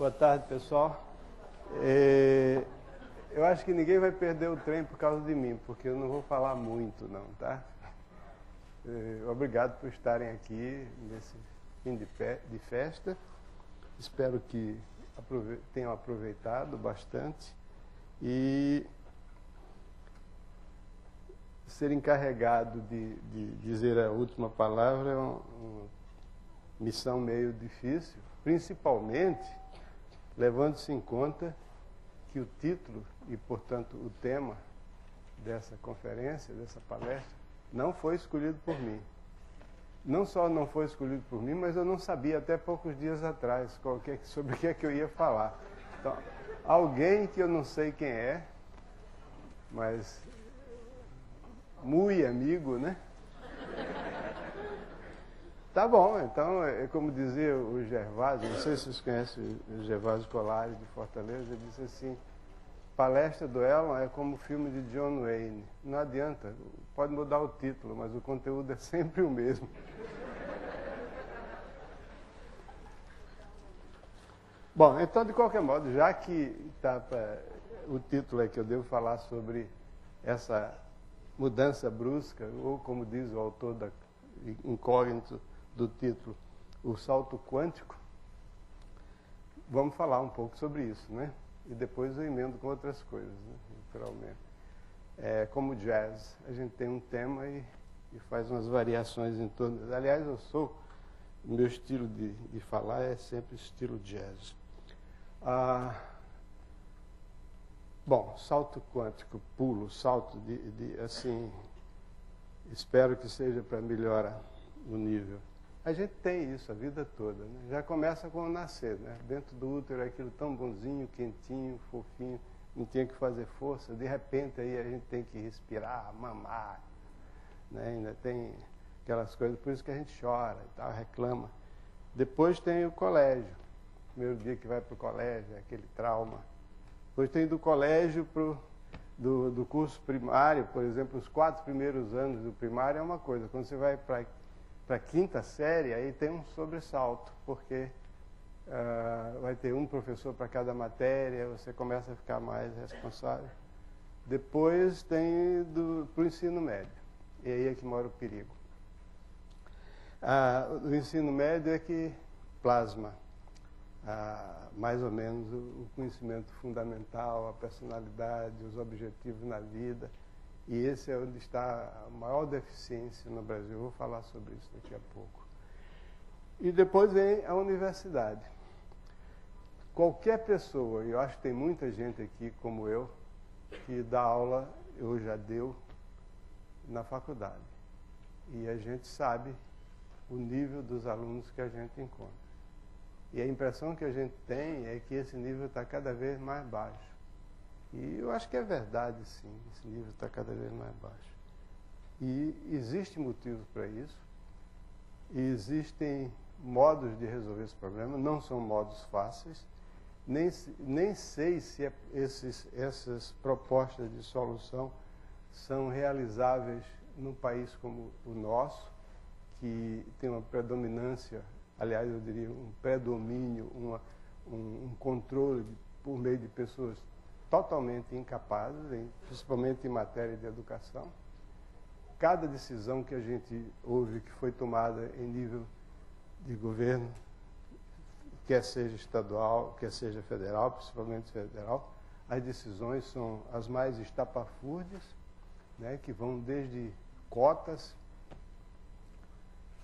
Boa tarde, pessoal. Eu acho que ninguém vai perder o trem por causa de mim, porque eu não vou falar muito, não, tá? Obrigado por estarem aqui nesse fim de festa. Espero que tenham aproveitado bastante. E ser encarregado de dizer a última palavra é uma missão meio difícil, principalmente levando-se em conta que o título e, portanto, o tema dessa conferência, dessa palestra, não foi escolhido por mim. Não só não foi escolhido por mim, mas eu não sabia até poucos dias atrás sobre o que é que eu ia falar. Então, alguém que eu não sei quem é, mas muito amigo, né? Tá bom, então, é como dizia o Gervásio, não sei se vocês conhecem o Gervásio Colares de Fortaleza, ele disse assim: palestra do Elon é como o filme de John Wayne. Não adianta, pode mudar o título, mas o conteúdo é sempre o mesmo. Bom, então, de qualquer modo, já que o título é que eu devo falar sobre essa mudança brusca, ou como diz o autor incógnito do título, o salto quântico, vamos falar um pouco sobre isso, né? E depois eu emendo com outras coisas, né? Naturalmente. Como jazz, a gente tem um tema e faz umas variações em torno. Aliás, o meu estilo de falar é sempre estilo jazz. Bom, salto quântico, pulo, salto assim, espero que seja para melhorar o nível. A gente tem isso a vida toda, né? Já começa com o nascer, né? Dentro do útero é aquilo tão bonzinho, quentinho, fofinho, não tinha que fazer força, de repente aí a gente tem que respirar, mamar, né? Ainda tem aquelas coisas, por isso que a gente chora e tal, reclama. Depois tem o colégio, primeiro dia que vai para o colégio, aquele trauma. Depois tem do colégio do curso primário, por exemplo, os 4 primeiros anos do primário é uma coisa. Quando você vai para a 5ª série, aí tem um sobressalto, porque vai ter um professor para cada matéria, você começa a ficar mais responsável. Depois tem para o ensino médio, e aí é que mora o perigo. O ensino médio é que plasma mais ou menos o conhecimento fundamental, a personalidade, os objetivos na vida. E esse é onde está a maior deficiência no Brasil. Eu vou falar sobre isso daqui a pouco. E depois vem a universidade. Qualquer pessoa, e eu acho que tem muita gente aqui como eu, que dá aula, ou já deu, na faculdade. E a gente sabe o nível dos alunos que a gente encontra. E a impressão que a gente tem é que esse nível está cada vez mais baixo. E eu acho que é verdade, sim, esse nível está cada vez mais baixo. E existem motivos para isso, e existem modos de resolver esse problema, não são modos fáceis, nem sei se essas propostas de solução são realizáveis num país como o nosso, que tem uma predominância, aliás, eu diria um predomínio, um controle por meio de pessoas totalmente incapazes, principalmente em matéria de educação. Cada decisão que a gente ouve que foi tomada em nível de governo, quer seja estadual, quer seja federal, principalmente federal, as decisões são as mais estapafúrdias, né, que vão desde cotas,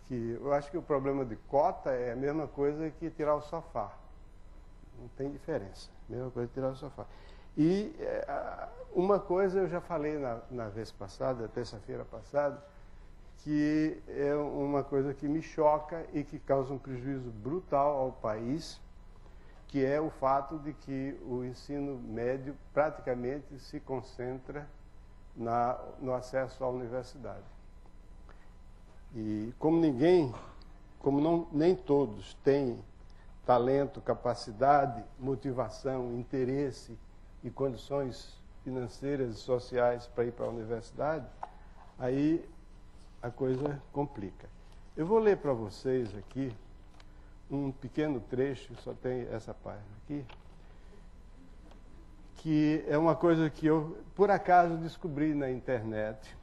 que eu acho que o problema de cota é a mesma coisa que tirar o sofá. Não tem diferença. Mesma coisa que tirar o sofá. E uma coisa eu já falei na vez passada, terça-feira passada, que é uma coisa que me choca e que causa um prejuízo brutal ao país, que é o fato de que o ensino médio praticamente se concentra no acesso à universidade. E como nem todos têm talento, capacidade, motivação, interesse e condições financeiras e sociais para ir para a universidade, aí a coisa complica. Eu vou ler para vocês aqui um pequeno trecho, só tem essa página aqui, que é uma coisa que eu, por acaso, descobri na internet.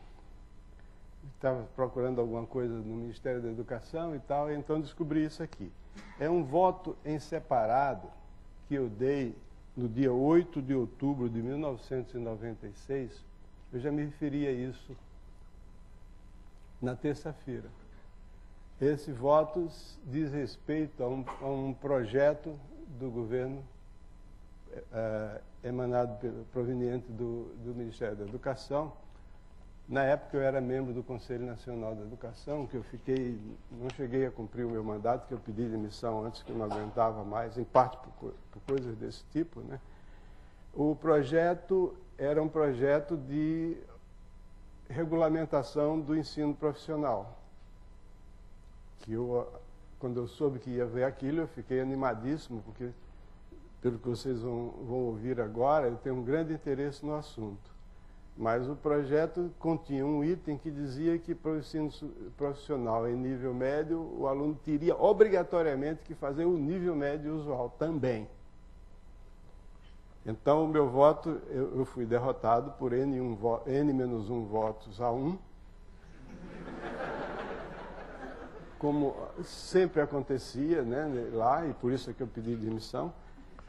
Estava procurando alguma coisa no Ministério da Educação e tal, e então descobri isso aqui. É um voto em separado que eu dei no dia 8 de outubro de 1996. Eu já me referi a isso na terça-feira. Esse voto diz respeito a um projeto do governo proveniente do Ministério da Educação. Na época eu era membro do Conselho Nacional da Educação, que não cheguei a cumprir o meu mandato, que eu pedi demissão antes, que eu não aguentava mais, em parte por coisas desse tipo, né? O projeto era um projeto de regulamentação do ensino profissional, que quando eu soube que ia ver aquilo, eu fiquei animadíssimo, porque, pelo que vocês vão ouvir agora, eu tenho um grande interesse no assunto. Mas o projeto continha um item que dizia que para o ensino profissional em nível médio, o aluno teria obrigatoriamente que fazer o nível médio usual também. Então, o meu voto, eu fui derrotado por N-1 votos a 1. Como sempre acontecia, né, lá, e por isso é que eu pedi demissão.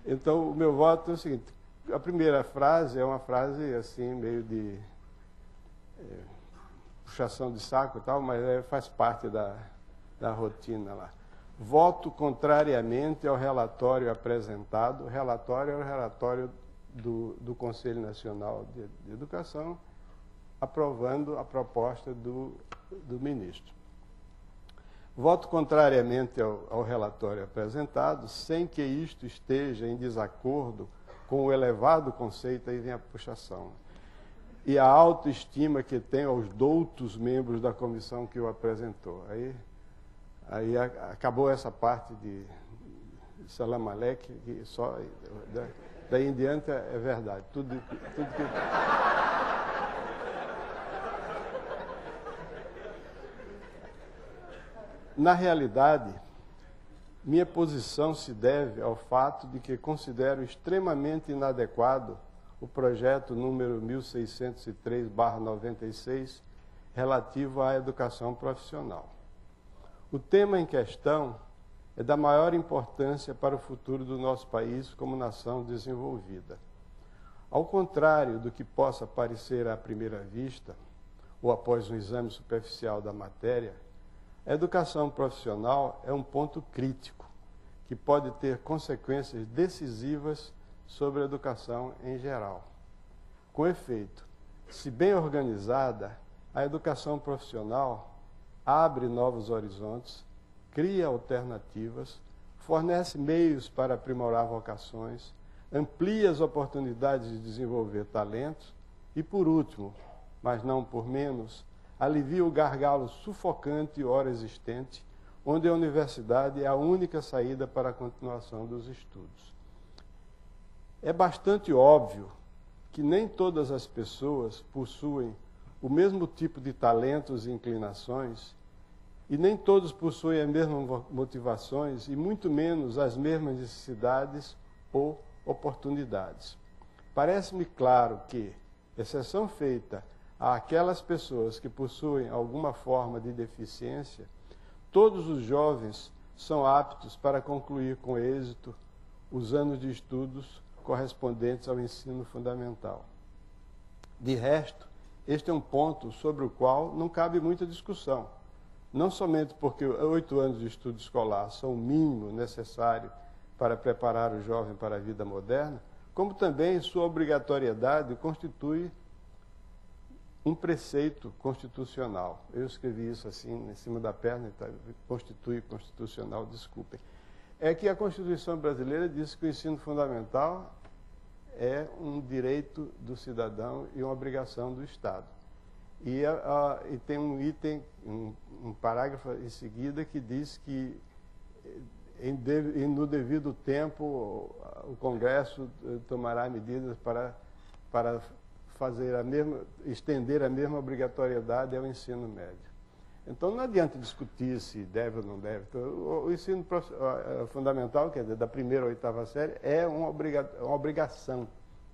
Então, o meu voto é o seguinte: a primeira frase é uma frase assim, meio de puxação de saco e tal, mas faz parte da rotina lá. Voto contrariamente ao relatório apresentado. O relatório é o relatório do Conselho Nacional de Educação, aprovando a proposta do ministro. Voto contrariamente ao relatório apresentado, sem que isto esteja em desacordo com o elevado conceito, aí vem a puxação, e a autoestima que tem aos doutos membros da comissão que o apresentou. Aí acabou essa parte de Salam Aleik, que só daí em diante é verdade. Tudo que... Na realidade, minha posição se deve ao fato de que considero extremamente inadequado o projeto número 1603/96, relativo à educação profissional. O tema em questão é da maior importância para o futuro do nosso país como nação desenvolvida. Ao contrário do que possa parecer à primeira vista, ou após um exame superficial da matéria, a educação profissional é um ponto crítico, que pode ter consequências decisivas sobre a educação em geral. Com efeito, se bem organizada, a educação profissional abre novos horizontes, cria alternativas, fornece meios para aprimorar vocações, amplia as oportunidades de desenvolver talentos e, por último, mas não por menos, alivia o gargalo sufocante ora existente, onde a universidade é a única saída para a continuação dos estudos. É bastante óbvio que nem todas as pessoas possuem o mesmo tipo de talentos e inclinações, e nem todos possuem as mesmas motivações, e muito menos as mesmas necessidades ou oportunidades. Parece-me claro que, exceção feita àquelas pessoas que possuem alguma forma de deficiência, todos os jovens são aptos para concluir com êxito os anos de estudos correspondentes ao ensino fundamental. De resto, este é um ponto sobre o qual não cabe muita discussão, não somente porque 8 anos de estudo escolar são o mínimo necessário para preparar o jovem para a vida moderna, como também sua obrigatoriedade constitui um preceito constitucional. Eu escrevi isso assim, em cima da perna, tá? Constitui constitucional, desculpem. É que a Constituição brasileira diz que o ensino fundamental é um direito do cidadão e uma obrigação do Estado. E tem um item, um parágrafo em seguida, que diz que, no devido tempo, o Congresso tomará medidas para estender a mesma obrigatoriedade ao ensino médio. Então, não adianta discutir se deve ou não deve. Então, o ensino fundamental, quer dizer, da primeira à oitava série, é uma obrigação.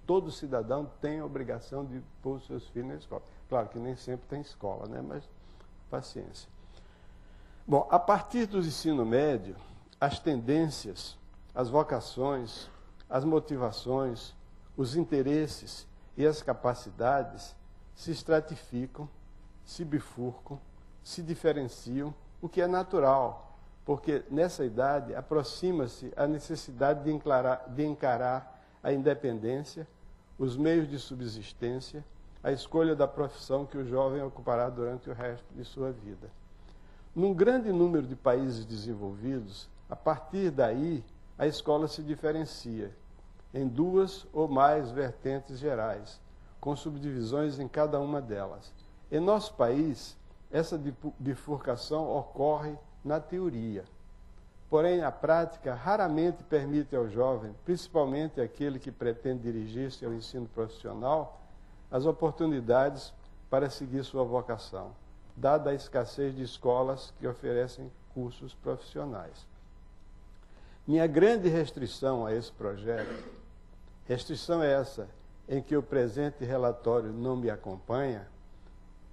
Todo cidadão tem a obrigação de pôr os seus filhos na escola. Claro que nem sempre tem escola, né? Mas paciência. Bom, a partir do ensino médio, as tendências, as vocações, as motivações, os interesses e as capacidades se estratificam, se bifurcam, se diferenciam, o que é natural, porque nessa idade aproxima-se a necessidade de encarar a independência, os meios de subsistência, a escolha da profissão que o jovem ocupará durante o resto de sua vida. Num grande número de países desenvolvidos, a partir daí, a escola se diferencia em duas ou mais vertentes gerais, com subdivisões em cada uma delas. Em nosso país, essa bifurcação ocorre na teoria. Porém, a prática raramente permite ao jovem, principalmente aquele que pretende dirigir-se ao ensino profissional, as oportunidades para seguir sua vocação, dada a escassez de escolas que oferecem cursos profissionais. Minha grande restrição a esse projeto, restrição é essa em que o presente relatório não me acompanha,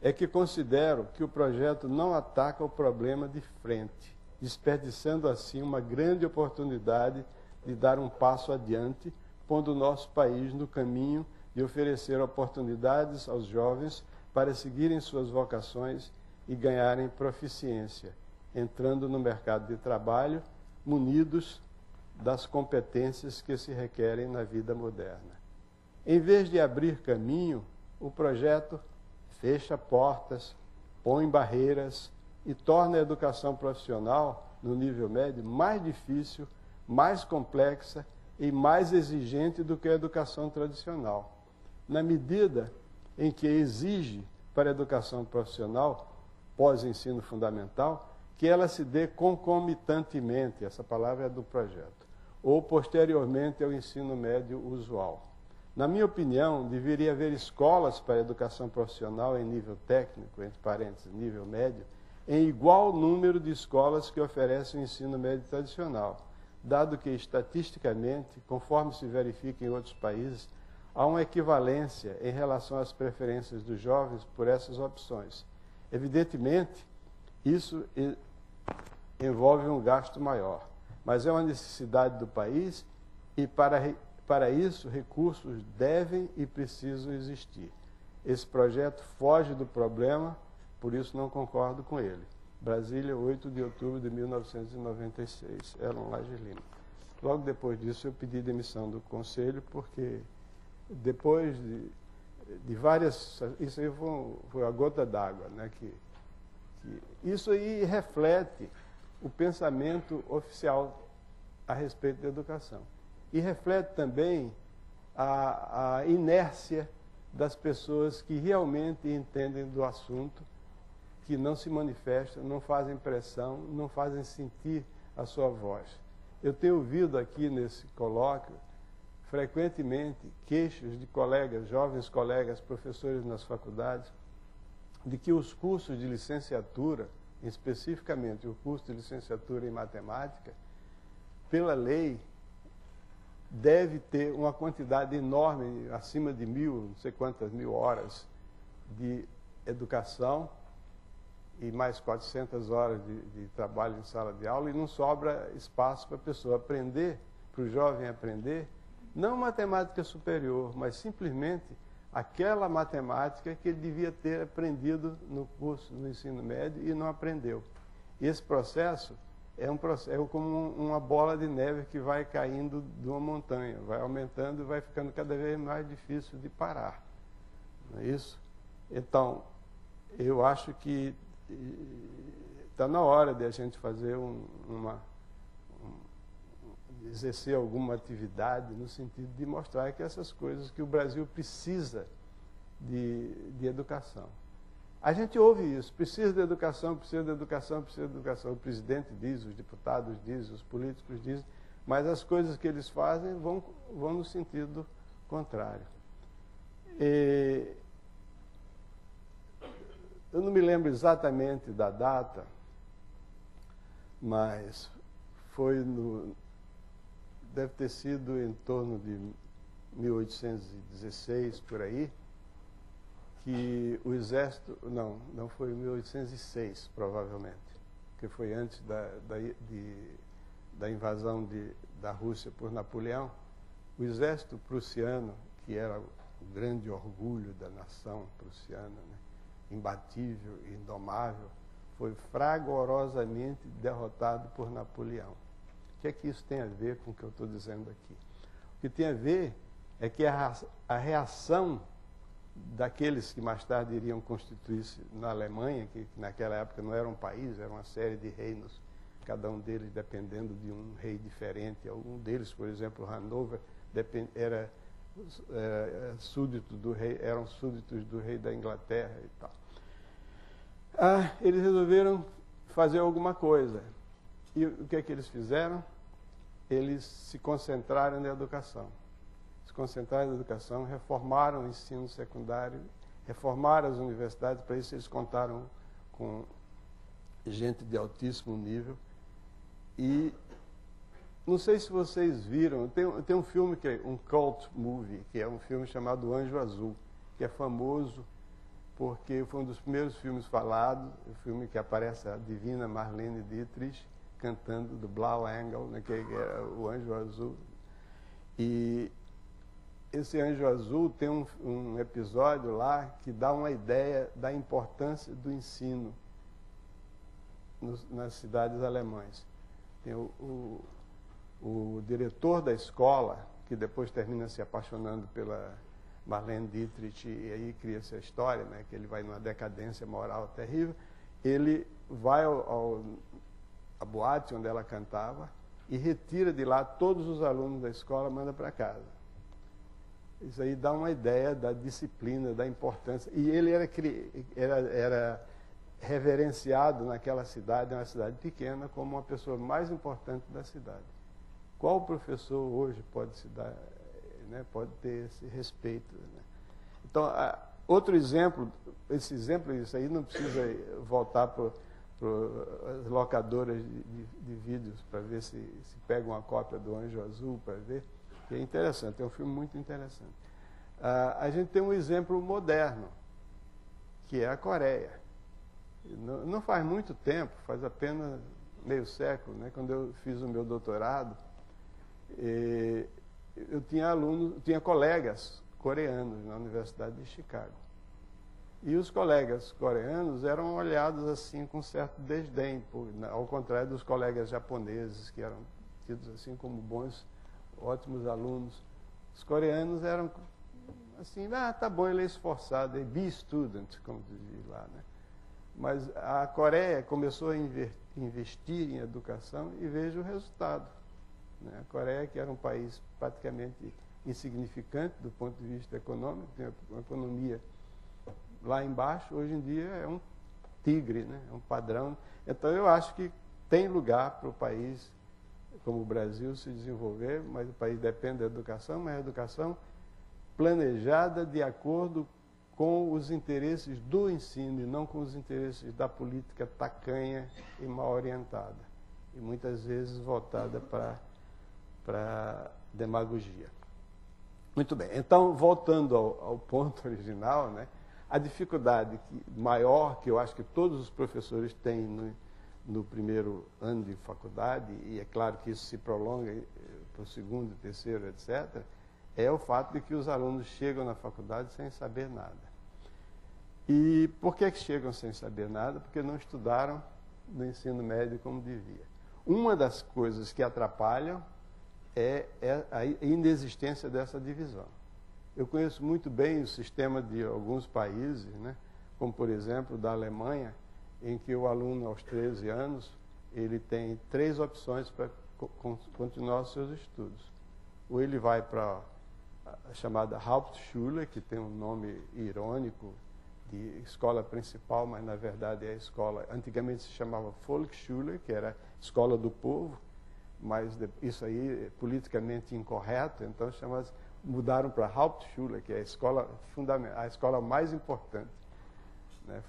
é que considero que o projeto não ataca o problema de frente, desperdiçando assim uma grande oportunidade de dar um passo adiante, pondo o nosso país no caminho de oferecer oportunidades aos jovens para seguirem suas vocações e ganharem proficiência, entrando no mercado de trabalho, munidos das competências que se requerem na vida moderna. Em vez de abrir caminho, o projeto fecha portas, põe barreiras e torna a educação profissional, no nível médio, mais difícil, mais complexa e mais exigente do que a educação tradicional, na medida em que exige para a educação profissional, pós-ensino fundamental, que ela se dê concomitantemente, essa palavra é do projeto, ou posteriormente ao ensino médio usual. Na minha opinião, deveria haver escolas para a educação profissional em nível técnico, entre parênteses, nível médio, em igual número de escolas que oferecem o ensino médio tradicional, dado que, estatisticamente, conforme se verifica em outros países, há uma equivalência em relação às preferências dos jovens por essas opções. Evidentemente, isso envolve um gasto maior, mas é uma necessidade do país e, para isso, recursos devem e precisam existir. Esse projeto foge do problema, por isso não concordo com ele. Brasília, 8 de outubro de 1996, Elon Lages Lima. Logo depois disso, eu pedi demissão do conselho, porque depois de várias... Isso aí foi a gota d'água, né? Isso aí reflete o pensamento oficial a respeito da educação. E reflete também a inércia das pessoas que realmente entendem do assunto, que não se manifestam, não fazem pressão, não fazem sentir a sua voz. Eu tenho ouvido aqui nesse colóquio, frequentemente, queixos de colegas, jovens colegas, professores nas faculdades, de que os cursos de licenciatura, especificamente o curso de licenciatura em matemática, pela lei, deve ter uma quantidade enorme, acima de 1.000, não sei quantas mil horas de educação e mais 400 horas de trabalho em sala de aula, e não sobra espaço para a pessoa aprender, para o jovem aprender, não matemática superior, mas simplesmente aquela matemática que ele devia ter aprendido no curso, no ensino médio, e não aprendeu. E esse processo é como uma bola de neve que vai caindo de uma montanha, vai aumentando e vai ficando cada vez mais difícil de parar. Não é isso? Então, eu acho que está na hora de a gente fazer exercer alguma atividade no sentido de mostrar que essas coisas que o Brasil precisa de educação. A gente ouve isso, precisa de educação, precisa de educação, precisa de educação. O presidente diz, os deputados dizem, os políticos dizem, mas as coisas que eles fazem vão no sentido contrário. eu não me lembro exatamente da data, mas deve ter sido em torno de 1816, por aí, que o exército, não foi em 1806, provavelmente, que foi antes da invasão da Rússia por Napoleão. O exército prussiano, que era o grande orgulho da nação prussiana, né, imbatível e indomável, foi fragorosamente derrotado por Napoleão. O que é que isso tem a ver com o que eu estou dizendo aqui? O que tem a ver é que a reação daqueles que mais tarde iriam constituir-se na Alemanha, que naquela época não era um país, era uma série de reinos, cada um deles dependendo de um rei diferente. Algum deles, por exemplo, Hanover, era súdito do rei, eram súditos do rei da Inglaterra e tal. Eles resolveram fazer alguma coisa. E o que é que eles fizeram? Eles se concentraram na educação. Se concentraram na educação, reformaram o ensino secundário, reformaram as universidades. Para isso eles contaram com gente de altíssimo nível. E não sei se vocês viram, tem um filme, que é um cult movie, que é um filme chamado Anjo Azul, que é famoso porque foi um dos primeiros filmes falados, o filme que aparece a divina Marlene Dietrich cantando do Blau Engel, né, que é o Anjo Azul. E esse Anjo Azul tem um episódio lá que dá uma ideia da importância do ensino nas cidades alemãs. Tem o diretor da escola, que depois termina se apaixonando pela Marlene Dietrich, e aí cria-se a história, né, que ele vai numa decadência moral terrível. Ele vai à boate onde ela cantava e retira de lá todos os alunos da escola e manda para casa. Isso aí dá uma ideia da disciplina, da importância. E ele era reverenciado naquela cidade, uma cidade pequena, como uma pessoa mais importante da cidade. Qual professor hoje pode se dar, né, pode ter esse respeito? Né? Então, outro exemplo, isso aí não precisa voltar para as locadoras de vídeos para ver se pega uma cópia do Anjo Azul para ver, que é interessante, é um filme muito interessante. A gente tem um exemplo moderno, que é a Coreia. Não faz muito tempo, faz apenas meio século, né, quando eu fiz o meu doutorado, eu tinha colegas coreanos na Universidade de Chicago. E os colegas coreanos eram olhados assim com certo desdém, ao contrário dos colegas japoneses, que eram tidos assim como bons, ótimos alunos. Os coreanos eram assim, tá bom, ele é esforçado, é be student, como dizia lá, né? Mas a Coreia começou a investir em educação e veja o resultado. Né? A Coreia, que era um país praticamente insignificante do ponto de vista econômico, tem uma economia lá embaixo, hoje em dia é um tigre, né? É um padrão. Então eu acho que tem lugar para o país como o Brasil se desenvolver, mas o país depende da educação, mas a educação planejada de acordo com os interesses do ensino e não com os interesses da política tacanha e mal orientada. E muitas vezes voltada para demagogia. Muito bem, então, voltando ao ponto original, né, a dificuldade maior que eu acho que todos os professores têm no primeiro ano de faculdade, e é claro que isso se prolonga para o segundo, terceiro, etc., é o fato de que os alunos chegam na faculdade sem saber nada. E por que chegam sem saber nada? Porque não estudaram no ensino médio como devia. Uma das coisas que atrapalham é a inexistência dessa divisão. Eu conheço muito bem o sistema de alguns países, né, como por exemplo da Alemanha, em que o aluno aos 13 anos, ele tem 3 opções para continuar os seus estudos. Ou ele vai para a chamada Hauptschule, que tem um nome irônico de escola principal, mas na verdade é a escola, antigamente se chamava Volksschule, que era escola do povo, mas isso aí é politicamente incorreto, então mudaram para Hauptschule, que é a escola fundamental, a escola mais importante, né?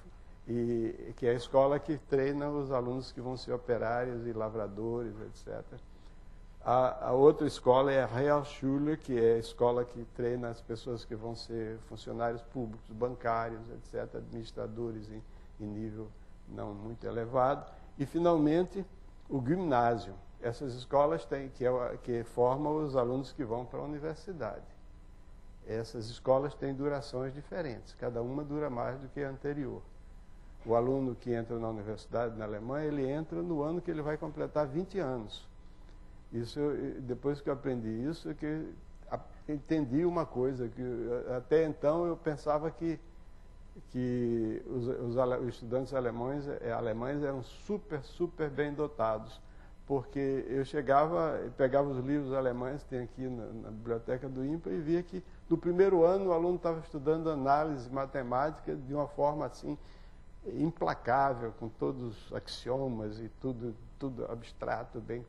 e que é a escola que treina os alunos que vão ser operários e lavradores, etc. A outra escola é a Realschule, que é a escola que treina as pessoas que vão ser funcionários públicos, bancários, etc., administradores em nível não muito elevado. E, finalmente, o Gymnasium. Essas escolas têm, que formam os alunos que vão para a universidade. Essas escolas têm durações diferentes, cada uma dura mais do que a anterior. O aluno que entra na universidade na Alemanha, ele entra no ano que ele vai completar 20 anos. Isso, depois que eu aprendi isso, é que entendi uma coisa, que até então eu pensava que os estudantes alemães eram super bem dotados, porque eu chegava e pegava os livros alemães que tem aqui na biblioteca do INPA e via que no primeiro ano o aluno estava estudando análise matemática de uma forma assim implacável, com todos os axiomas e tudo abstrato, bem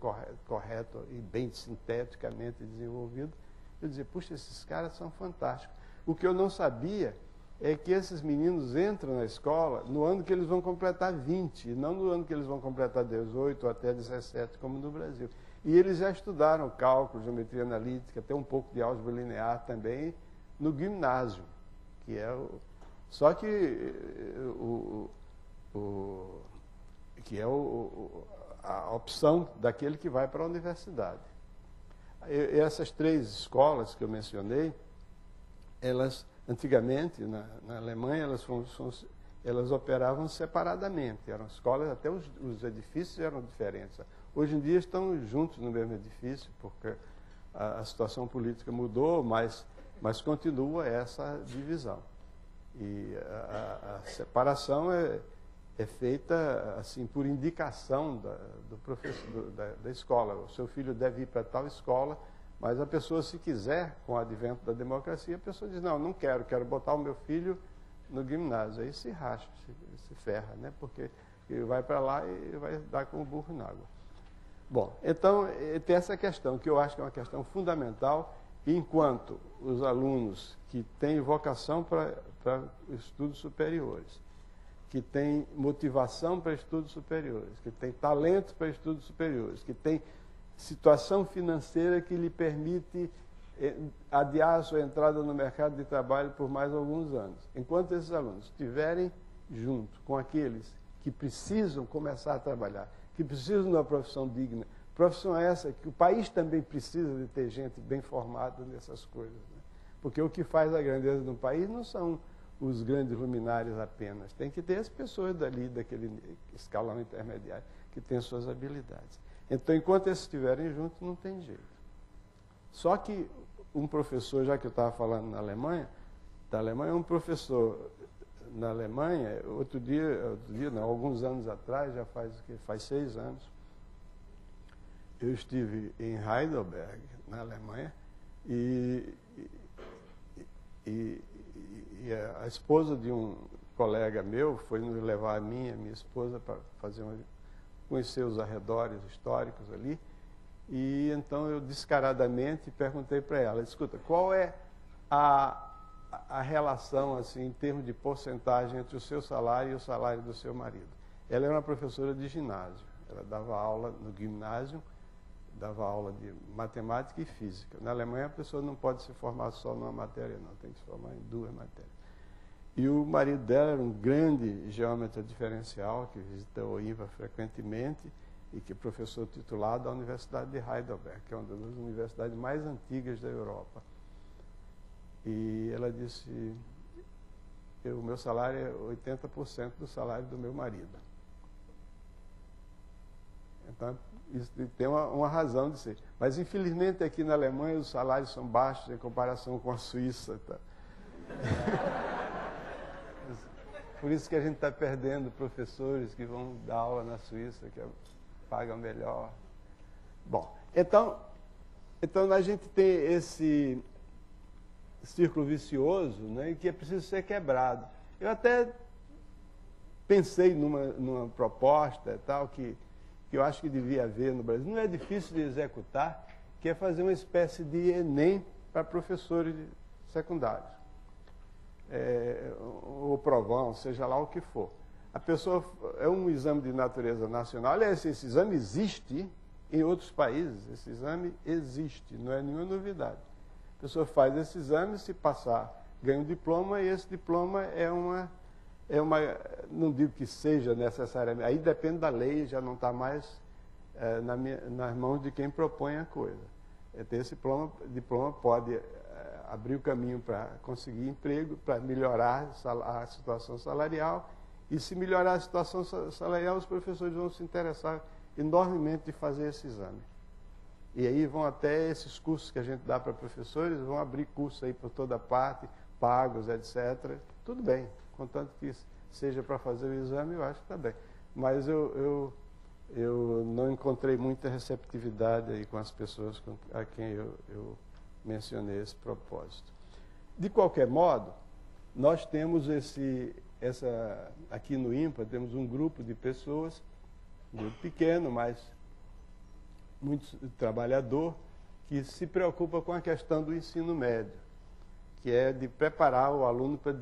correto e bem sinteticamente desenvolvido. Eu dizia, puxa, esses caras são fantásticos. O que eu não sabia é que esses meninos entram na escola no ano que eles vão completar 20, e não no ano que eles vão completar 18 ou até 17, como no Brasil. E eles já estudaram cálculo, geometria analítica, até um pouco de álgebra linear também, no Gymnasium, que é só que a opção daquele que vai para a universidade. E essas 3 escolas que eu mencionei, elas, antigamente, na Alemanha, elas operavam separadamente. Eram escolas, até os edifícios eram diferentes. Hoje em dia estão juntos no mesmo edifício, porque a situação política mudou, mas continua essa divisão. E a separação é feita assim por indicação do professor da escola. O seu filho deve ir para tal escola, mas a pessoa, se quiser, com o advento da democracia, a pessoa diz, não quero botar o meu filho no ginásio. Aí se racha, se ferra, né? Porque ele vai para lá e vai dar com o burro na água. Bom, então tem essa questão, que eu acho que é uma questão fundamental, enquanto os alunos que têm vocação para estudos superiores, que têm motivação para estudos superiores, que têm talento para estudos superiores, que têm situação financeira que lhe permite adiar a sua entrada no mercado de trabalho por mais alguns anos. Enquanto esses alunos estiverem junto com aqueles que precisam começar a trabalhar, que precisam de uma profissão digna, profissão essa que o país também precisa de ter gente bem formada nessas coisas, né? Porque o que faz a grandeza de um país não são os grandes luminares apenas, tem que ter as pessoas dali, daquele escalão intermediário, que têm suas habilidades. Então, enquanto esses estiverem juntos, não tem jeito. Só que um professor, já que eu estava falando da Alemanha, um professor na Alemanha, alguns anos atrás, já faz 6 anos, eu estive em Heidelberg, na Alemanha, e a esposa de um colega meu foi nos levar a mim e a minha esposa para conhecer os arredores históricos ali. E então eu descaradamente perguntei para ela, escuta, qual é a relação, assim, em termos de porcentagem entre o seu salário e o salário do seu marido? Ela era uma professora de ginásio, ela dava aula no ginásio, dava aula de matemática e física. Na Alemanha a pessoa não pode se formar só numa matéria, não, tem que se formar em 2 matérias. E o marido dela era um grande geômetra diferencial, que visita o INPA frequentemente, e que é professor titulado da Universidade de Heidelberg, que é uma das universidades mais antigas da Europa. E ela disse, o meu salário é 80% do salário do meu marido. Então, isso tem uma razão de ser. Mas, infelizmente, aqui na Alemanha os salários são baixos em comparação com a Suíça. Tá? Por isso que a gente está perdendo professores que vão dar aula na Suíça, que pagam melhor. Bom, então a gente tem esse círculo vicioso, né, que é preciso ser quebrado. Eu até pensei numa proposta tal, que eu acho que devia haver no Brasil, não é difícil de executar, que é fazer uma espécie de Enem para professores secundários. Ou provão, seja lá o que for. A pessoa é um exame de natureza nacional. Aliás, esse exame existe em outros países. Esse exame existe, não é nenhuma novidade. A pessoa faz esse exame, se passar, ganha um diploma, e esse diploma não digo que seja necessariamente, aí depende da lei, já não está mais nas mãos de quem propõe a coisa. Ter esse diploma pode abrir o caminho para conseguir emprego, para melhorar a situação salarial, e se melhorar a situação salarial, os professores vão se interessar enormemente de fazer esse exame. E aí vão até esses cursos que a gente dá para professores, vão abrir cursos aí por toda parte, pagos, etc. Tudo bem, contanto que seja para fazer o exame, eu acho que está bem. Mas eu não encontrei muita receptividade aí com as pessoas a quem eu mencionei esse propósito. De qualquer modo, nós temos aqui no INPA, temos um grupo de pessoas, um grupo pequeno, mas muito trabalhador, que se preocupa com a questão do ensino médio, que é de preparar o aluno para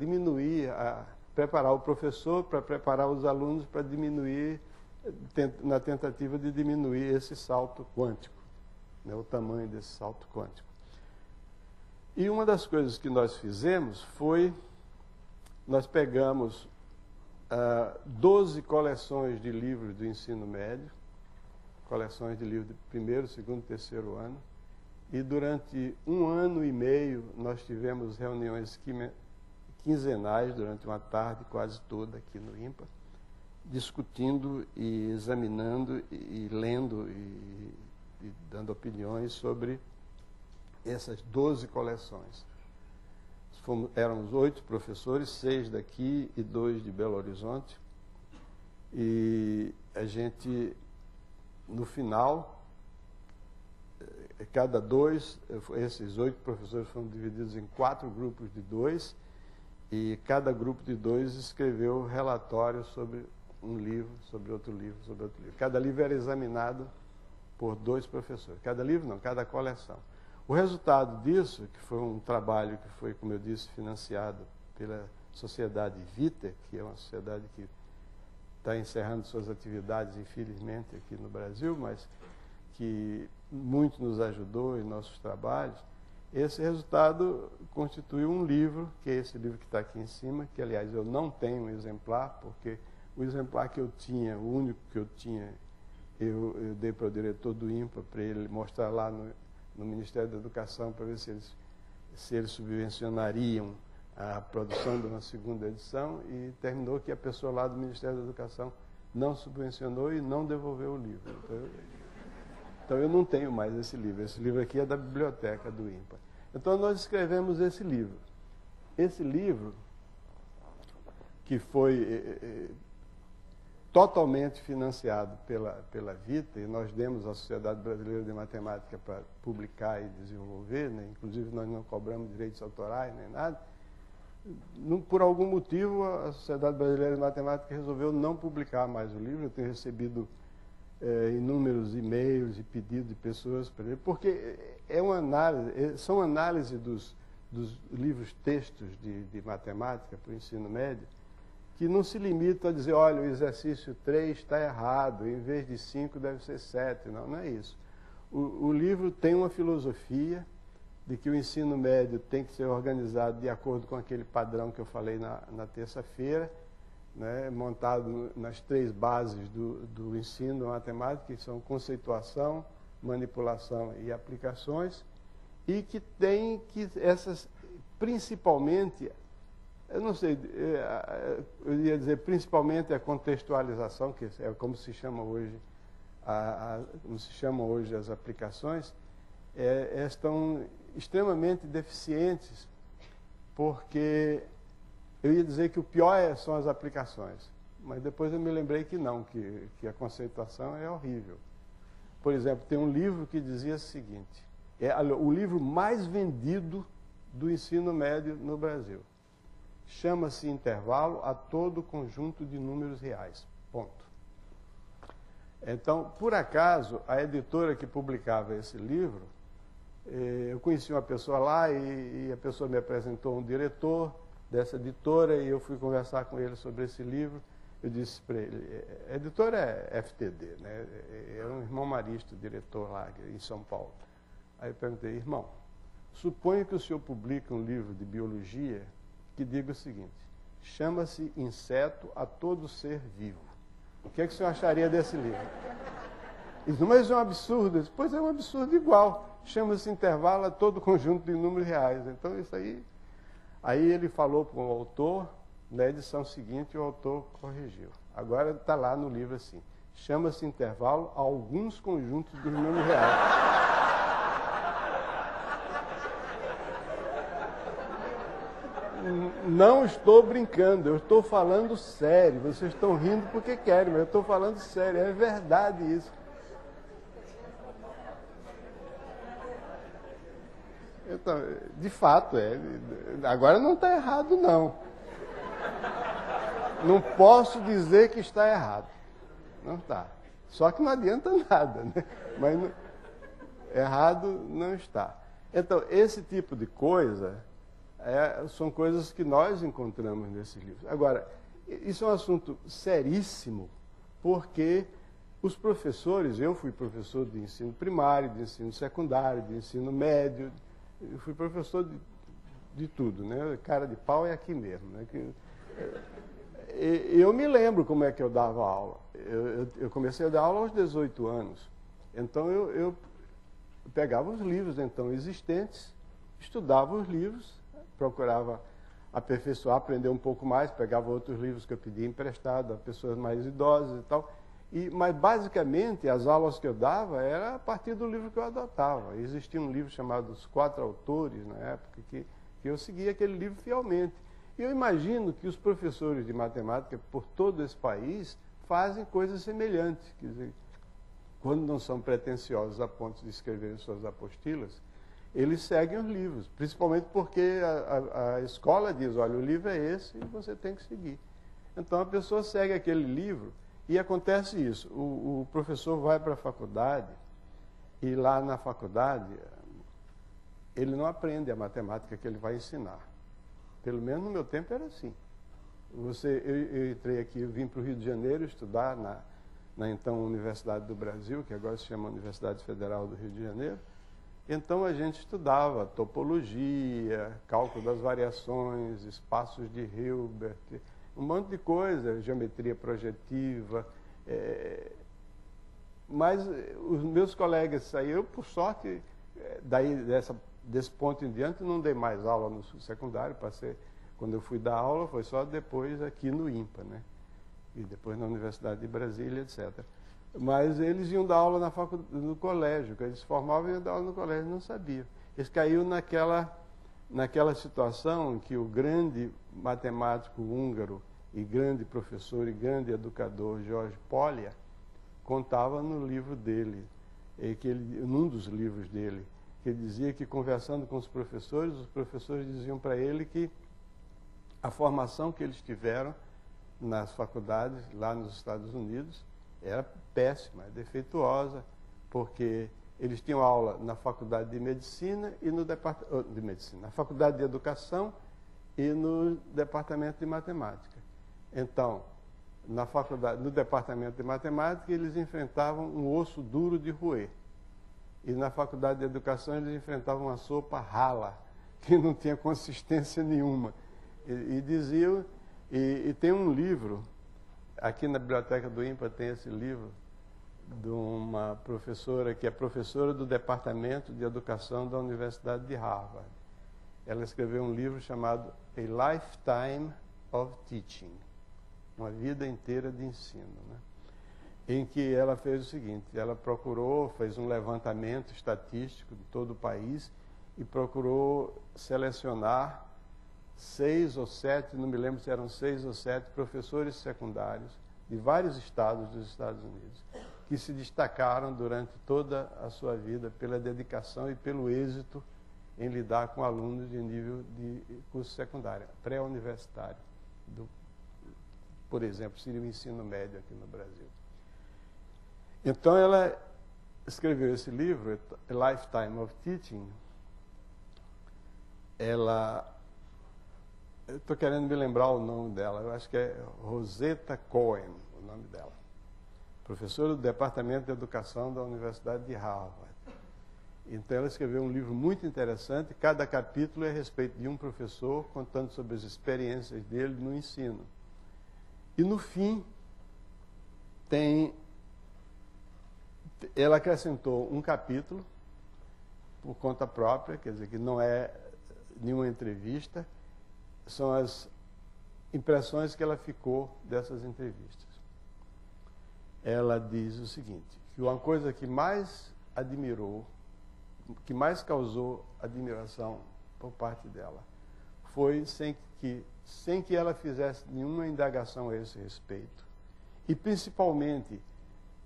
preparar o professor para preparar os alunos para diminuir, na tentativa de diminuir esse salto quântico, né, o tamanho desse salto quântico. E uma das coisas que nós fizemos foi, nós pegamos 12 coleções de livros do ensino médio, coleções de livros de primeiro, segundo, terceiro ano, e durante 1 ano e meio nós tivemos reuniões quinzenais, durante uma tarde quase toda aqui no INPA, discutindo e examinando e lendo e dando opiniões sobre essas 12 coleções. Éramos 8 professores, 6 daqui e 2 de Belo Horizonte, e a gente, no final, esses 8 professores foram divididos em 4 grupos de 2, e cada grupo de 2 escreveu relatório sobre um livro, sobre outro livro, sobre outro livro. Cada livro era examinado por 2 professores. Cada livro não, cada coleção. O resultado disso, que foi um trabalho que foi, como eu disse, financiado pela Sociedade Viter, que é uma sociedade que está encerrando suas atividades, infelizmente, aqui no Brasil, mas que muito nos ajudou em nossos trabalhos. Esse resultado constituiu um livro, que é esse livro que está aqui em cima, que, aliás, eu não tenho um exemplar, porque o exemplar que eu tinha, o único que eu tinha, eu dei para o diretor do INPA, para ele mostrar lá no Ministério da Educação, para ver se eles subvencionariam a produção de uma segunda edição, e terminou que a pessoa lá do Ministério da Educação não subvencionou e não devolveu o livro. Então eu não tenho mais esse livro. Esse livro aqui é da biblioteca do INPA. Então nós escrevemos esse livro. Esse livro, que foi totalmente financiado pela Vita, e nós demos à Sociedade Brasileira de Matemática para publicar e desenvolver, né? Inclusive nós não cobramos direitos autorais nem nada. Por algum motivo, a Sociedade Brasileira de Matemática resolveu não publicar mais o livro. Eu tenho recebido inúmeros e-mails e pedidos de pessoas para ele, porque são análise dos livros textos de matemática para o ensino médio, que não se limitam a dizer, olha, o exercício 3 está errado, em vez de 5 deve ser 7. Não é isso. O livro tem uma filosofia de que o ensino médio tem que ser organizado de acordo com aquele padrão que eu falei na terça-feira, né, montado nas 3 bases do ensino matemática, que são conceituação, manipulação e aplicações, e que tem que essas, principalmente, eu não sei, eu ia dizer principalmente a contextualização, que é como se chama hoje, como se chamam hoje as aplicações, estão extremamente deficientes, porque eu ia dizer que o pior são as aplicações, mas depois eu me lembrei que não, que a conceituação é horrível. Por exemplo, tem um livro que dizia o seguinte, o livro mais vendido do ensino médio no Brasil. Chama-se Intervalo a todo conjunto de números reais. Ponto. Então, por acaso, a editora que publicava esse livro, eu conheci uma pessoa lá e a pessoa me apresentou um diretor dessa editora, e eu fui conversar com ele sobre esse livro. eu disse para ele, a editora é FTD, né? É um irmão Marista, diretor lá em São Paulo. Aí eu perguntei, irmão, suponha que o senhor publique um livro de biologia que diga o seguinte, chama-se Inseto a todo ser vivo. O que é que o senhor acharia desse livro? Ele disse, mas é um absurdo. Eu disse, pois é um absurdo igual. Chama-se Intervalo a todo conjunto de números reais. Então isso aí... Aí ele falou para o autor, na edição seguinte o autor corrigiu. Agora está lá no livro assim, chama-se Intervalo a alguns conjuntos dos números reais. Não estou brincando, eu estou falando sério. Vocês estão rindo porque querem, mas eu estou falando sério. É verdade isso. Então, de fato, agora não está errado, não. Não posso dizer que está errado. Não está. Só que não adianta nada, né? Mas errado não está. Então, esse tipo de coisa... são coisas que nós encontramos nesses livros. Agora, isso é um assunto seríssimo, porque os professores, eu fui professor de ensino primário, de ensino secundário, de ensino médio, eu fui professor de tudo, né? Cara de pau é aqui mesmo, né? Eu me lembro como é que eu dava aula. Eu comecei a dar aula aos 18 anos. Então, eu pegava os livros, então, existentes, estudava os livros, procurava aperfeiçoar, aprender um pouco mais, pegava outros livros que eu pedia emprestado a pessoas mais idosas e tal. Mas, basicamente, as aulas que eu dava era a partir do livro que eu adotava. Existia um livro chamado Os Quatro Autores, na época, que eu seguia aquele livro fielmente. E eu imagino que os professores de matemática por todo esse país fazem coisas semelhantes. Quer dizer, quando não são pretensiosos a ponto de escrever suas apostilas, eles seguem os livros, principalmente porque a escola diz, olha, o livro é esse e você tem que seguir. Então a pessoa segue aquele livro e acontece isso. O professor vai para a faculdade e lá na faculdade ele não aprende a matemática que ele vai ensinar. Pelo menos no meu tempo era assim. Eu entrei aqui, eu vim para o Rio de Janeiro estudar na então Universidade do Brasil, que agora se chama Universidade Federal do Rio de Janeiro. Então a gente estudava topologia, cálculo das variações, espaços de Hilbert, um monte de coisa, geometria projetiva. Mas os meus colegas aí, eu por sorte, desse ponto em diante, não dei mais aula no secundário, quando eu fui dar aula, foi só depois aqui no IMPA, né? E depois na Universidade de Brasília, etc. Mas eles iam dar aula no colégio, que eles se formavam e iam dar aula no colégio, não sabiam. Eles caíram naquela situação que o grande matemático húngaro e grande professor e grande educador George Polya contava no livro dele, num dos livros dele, que ele dizia que conversando com os professores diziam para ele que a formação que eles tiveram nas faculdades lá nos Estados Unidos era péssima, defeituosa, porque eles tinham aula na faculdade de medicina e no na faculdade de educação e no departamento de matemática. Então, no departamento de matemática, eles enfrentavam um osso duro de roer. E na faculdade de educação, eles enfrentavam uma sopa rala, que não tinha consistência nenhuma. E tem um livro, aqui na biblioteca do IMPA tem esse livro, de uma professora que é professora do Departamento de Educação da Universidade de Harvard. Ela escreveu um livro chamado A Lifetime of Teaching, uma vida inteira de ensino, né? Em que ela fez o seguinte, ela fez um levantamento estatístico de todo o país e procurou selecionar 6 ou 7, não me lembro se eram 6 ou 7 professores secundários de vários estados dos Estados Unidos, que se destacaram durante toda a sua vida pela dedicação e pelo êxito em lidar com alunos de nível de curso secundário, pré-universitário, por exemplo, seria o ensino médio aqui no Brasil. Então ela escreveu esse livro, A Lifetime of Teaching. Ela estou querendo me lembrar o nome dela, eu acho que é Rosetta Cohen, o nome dela. Professora do Departamento de Educação da Universidade de Harvard. Então ela escreveu um livro muito interessante, cada capítulo é a respeito de um professor, contando sobre as experiências dele no ensino. E no fim, ela acrescentou um capítulo, por conta própria, quer dizer, que não é nenhuma entrevista, são as impressões que ela ficou dessas entrevistas. Ela diz o seguinte, que uma coisa que mais admirou, que mais causou admiração por parte dela, foi sem que ela fizesse nenhuma indagação a esse respeito. E, principalmente,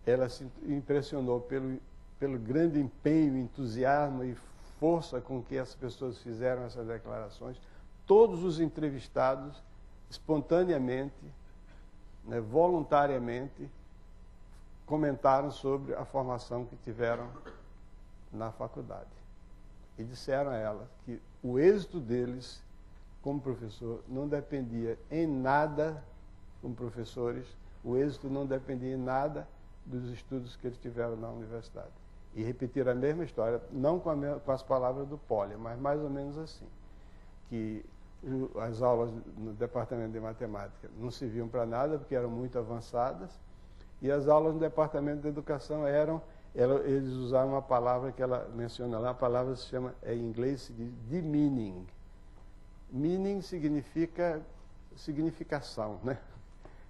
ela se impressionou pelo grande empenho, entusiasmo e força com que as pessoas fizeram essas declarações. Todos os entrevistados, espontaneamente, né, voluntariamente, comentaram sobre a formação que tiveram na faculdade. E disseram a ela que o êxito deles, como professor, não dependia em nada, como professores, o êxito não dependia em nada dos estudos que eles tiveram na universidade. E repetiram a mesma história, não com as palavras do Polya, mas mais ou menos assim, que as aulas no departamento de matemática não serviam para nada, porque eram muito avançadas, e as aulas no departamento de educação eles usaram uma palavra que ela menciona lá, a palavra se chama, em inglês se diz demeaning. Meaning significa significação, né?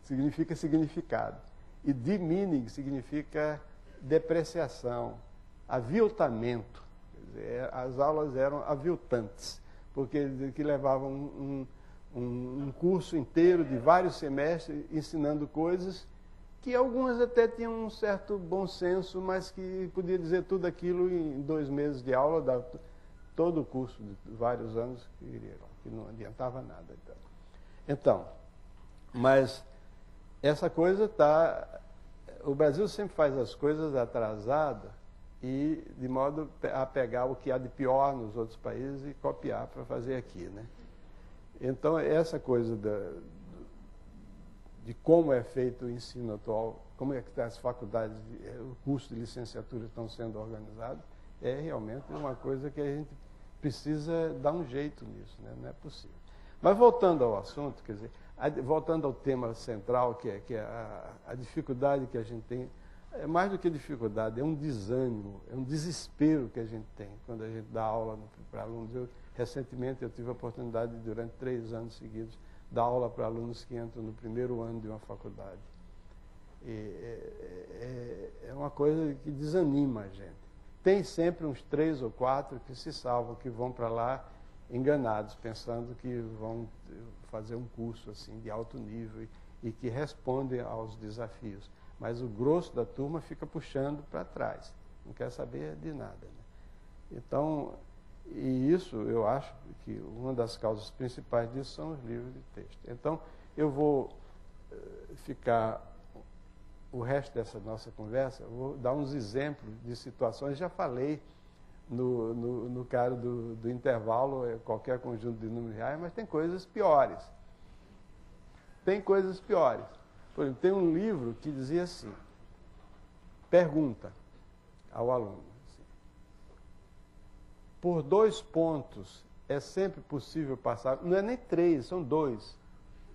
Significa significado. E demeaning significa depreciação, aviltamento. Quer dizer, as aulas eram aviltantes, porque que levavam um curso inteiro de vários semestres ensinando coisas que algumas até tinham um certo bom senso, mas que podia dizer tudo aquilo em 2 meses de aula, todo o curso de vários anos que não adiantava nada. Então, mas essa coisa o Brasil sempre faz as coisas atrasada e de modo a pegar o que há de pior nos outros países e copiar para fazer aqui, né? Então, essa coisa de como é feito o ensino atual, como é que as faculdades, o curso de licenciatura estão sendo organizados, é realmente uma coisa que a gente precisa dar um jeito nisso, né? Não é possível. Mas voltando ao assunto, quer dizer, voltando ao tema central, que é a dificuldade que a gente tem, é mais do que dificuldade, é um desânimo, é um desespero que a gente tem quando a gente dá aula para alunos. Recentemente eu tive a oportunidade, durante 3 anos seguidos, dar aula para alunos que entram no primeiro ano de uma faculdade. É uma coisa que desanima a gente. Tem sempre uns 3 ou 4 que se salvam, que vão para lá enganados, pensando que vão fazer um curso assim de alto nível e que respondem aos desafios. Mas o grosso da turma fica puxando para trás, não quer saber de nada, né? Então, e isso eu acho que uma das causas principais disso são os livros de texto. Então, eu vou ficar o resto dessa nossa conversa, eu vou dar uns exemplos de situações, já falei no caso do intervalo, qualquer conjunto de números reais, mas tem coisas piores. Tem coisas piores. Por exemplo, tem um livro que dizia assim, pergunta ao aluno, assim, por 2 pontos é sempre possível passar, não é nem 3, são 2,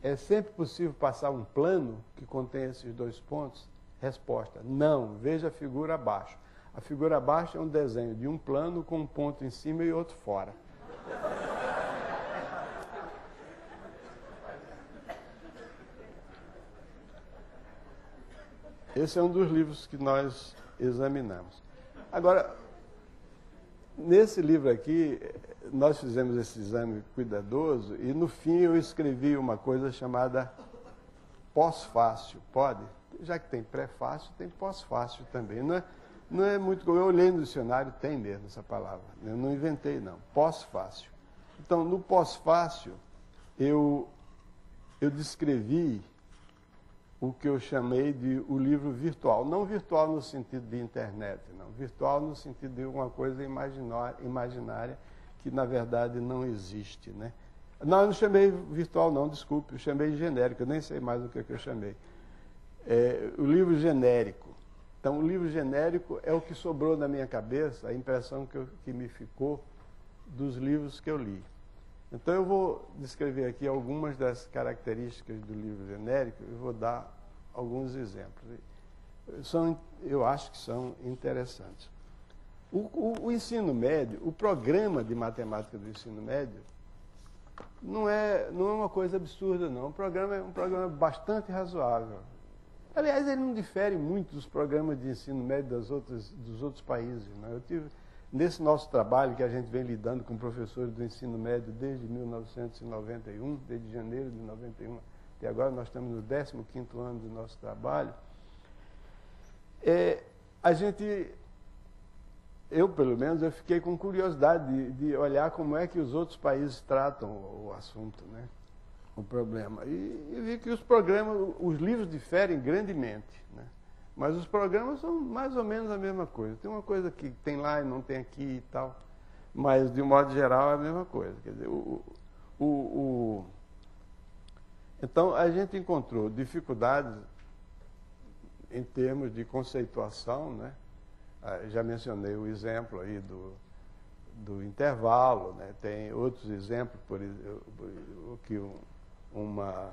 é sempre possível passar um plano que contém esses 2 pontos? Resposta, não, veja a figura abaixo. A figura abaixo é um desenho de um plano com um ponto em cima e outro fora. Esse é um dos livros que nós examinamos. Agora, nesse livro aqui, nós fizemos esse exame cuidadoso e, no fim, eu escrevi uma coisa chamada pós-fácil. Pode? Já que tem pré-fácil, tem pós-fácil também. Não é muito... Eu olhei no dicionário, tem mesmo essa palavra. Eu não inventei, não. Pós-fácil. Então, no pós-fácil, eu descrevi o que eu chamei de o livro virtual. Não virtual no sentido de internet, não. Virtual no sentido de uma coisa imaginária que, na verdade, não existe, né? Não, eu não chamei virtual não, desculpe, eu chamei genérico, eu nem sei mais o que eu chamei. O livro genérico. Então, o livro genérico é o que sobrou na minha cabeça, a impressão que me ficou dos livros que eu li. Então, eu vou descrever aqui algumas das características do livro genérico e vou dar alguns exemplos. Eu acho que são interessantes. O ensino médio, o programa de matemática do ensino médio, não é uma coisa absurda, não. O programa é um programa bastante razoável. Aliás, ele não difere muito dos programas de ensino médio dos outros países. Né? Eu tive, nesse nosso trabalho, que a gente vem lidando com professores do ensino médio desde 1991, desde janeiro de 91, até agora nós estamos no 15º ano do nosso trabalho, eu, pelo menos, eu fiquei com curiosidade de olhar como é que os outros países tratam o assunto, né? O problema. E vi que os livros diferem grandemente, né? Mas os programas são mais ou menos a mesma coisa. Tem uma coisa que tem lá e não tem aqui e tal, mas, de um modo geral, é a mesma coisa. Quer dizer, Então, a gente encontrou dificuldades em termos de conceituação, né? Já mencionei o exemplo aí do intervalo, né? Tem outros exemplos, por exemplo, que uma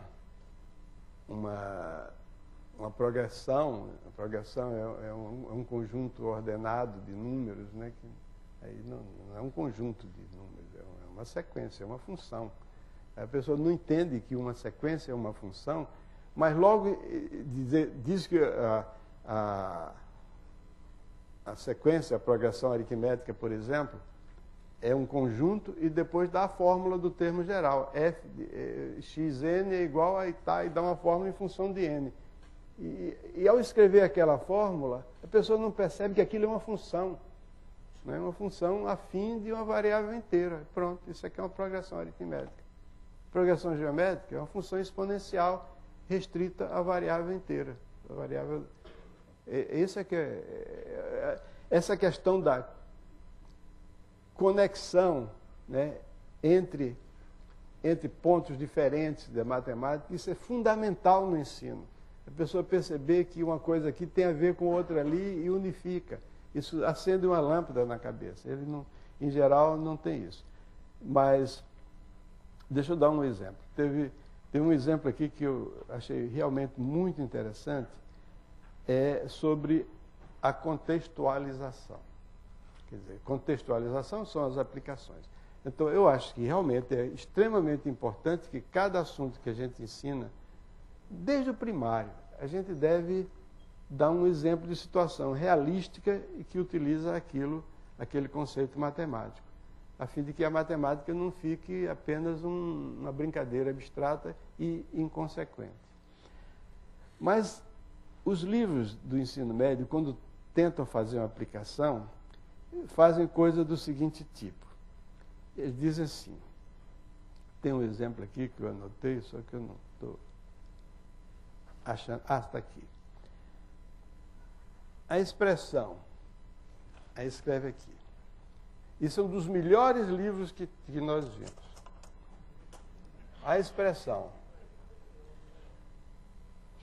progressão, a progressão é um conjunto ordenado de números, né? Que aí não é um conjunto de números, é uma sequência, é uma função. A pessoa não entende que uma sequência é uma função, mas logo diz que a sequência, a progressão aritmética, por exemplo, é um conjunto e depois dá a fórmula do termo geral. Xn é igual a tá, e dá uma fórmula em função de n. E ao escrever aquela fórmula, a pessoa não percebe que aquilo é uma função. Não é uma função afim de uma variável inteira. Pronto, isso aqui é uma progressão aritmética. Progressão geométrica é uma função exponencial restrita à variável inteira. A variável... Essa questão da conexão, né, entre pontos diferentes da matemática, isso é fundamental no ensino. A pessoa perceber que uma coisa aqui tem a ver com outra ali e unifica. Isso acende uma lâmpada na cabeça. Ele não, em geral, não tem isso. Mas, deixa eu dar um exemplo. Teve um exemplo aqui que eu achei realmente muito interessante, sobre a contextualização. Quer dizer, contextualização são as aplicações. Então, eu acho que realmente é extremamente importante que cada assunto que a gente ensina, desde o primário, a gente deve dar um exemplo de situação realística e que utiliza aquele conceito matemático, a fim de que a matemática não fique apenas uma brincadeira abstrata e inconsequente. Mas os livros do ensino médio, quando tentam fazer uma aplicação, fazem coisa do seguinte tipo. Eles dizem assim, tem um exemplo aqui que eu anotei, só que eu não estou achando. Está aqui. A expressão, aí escreve aqui. Isso é um dos melhores livros que nós vimos. A expressão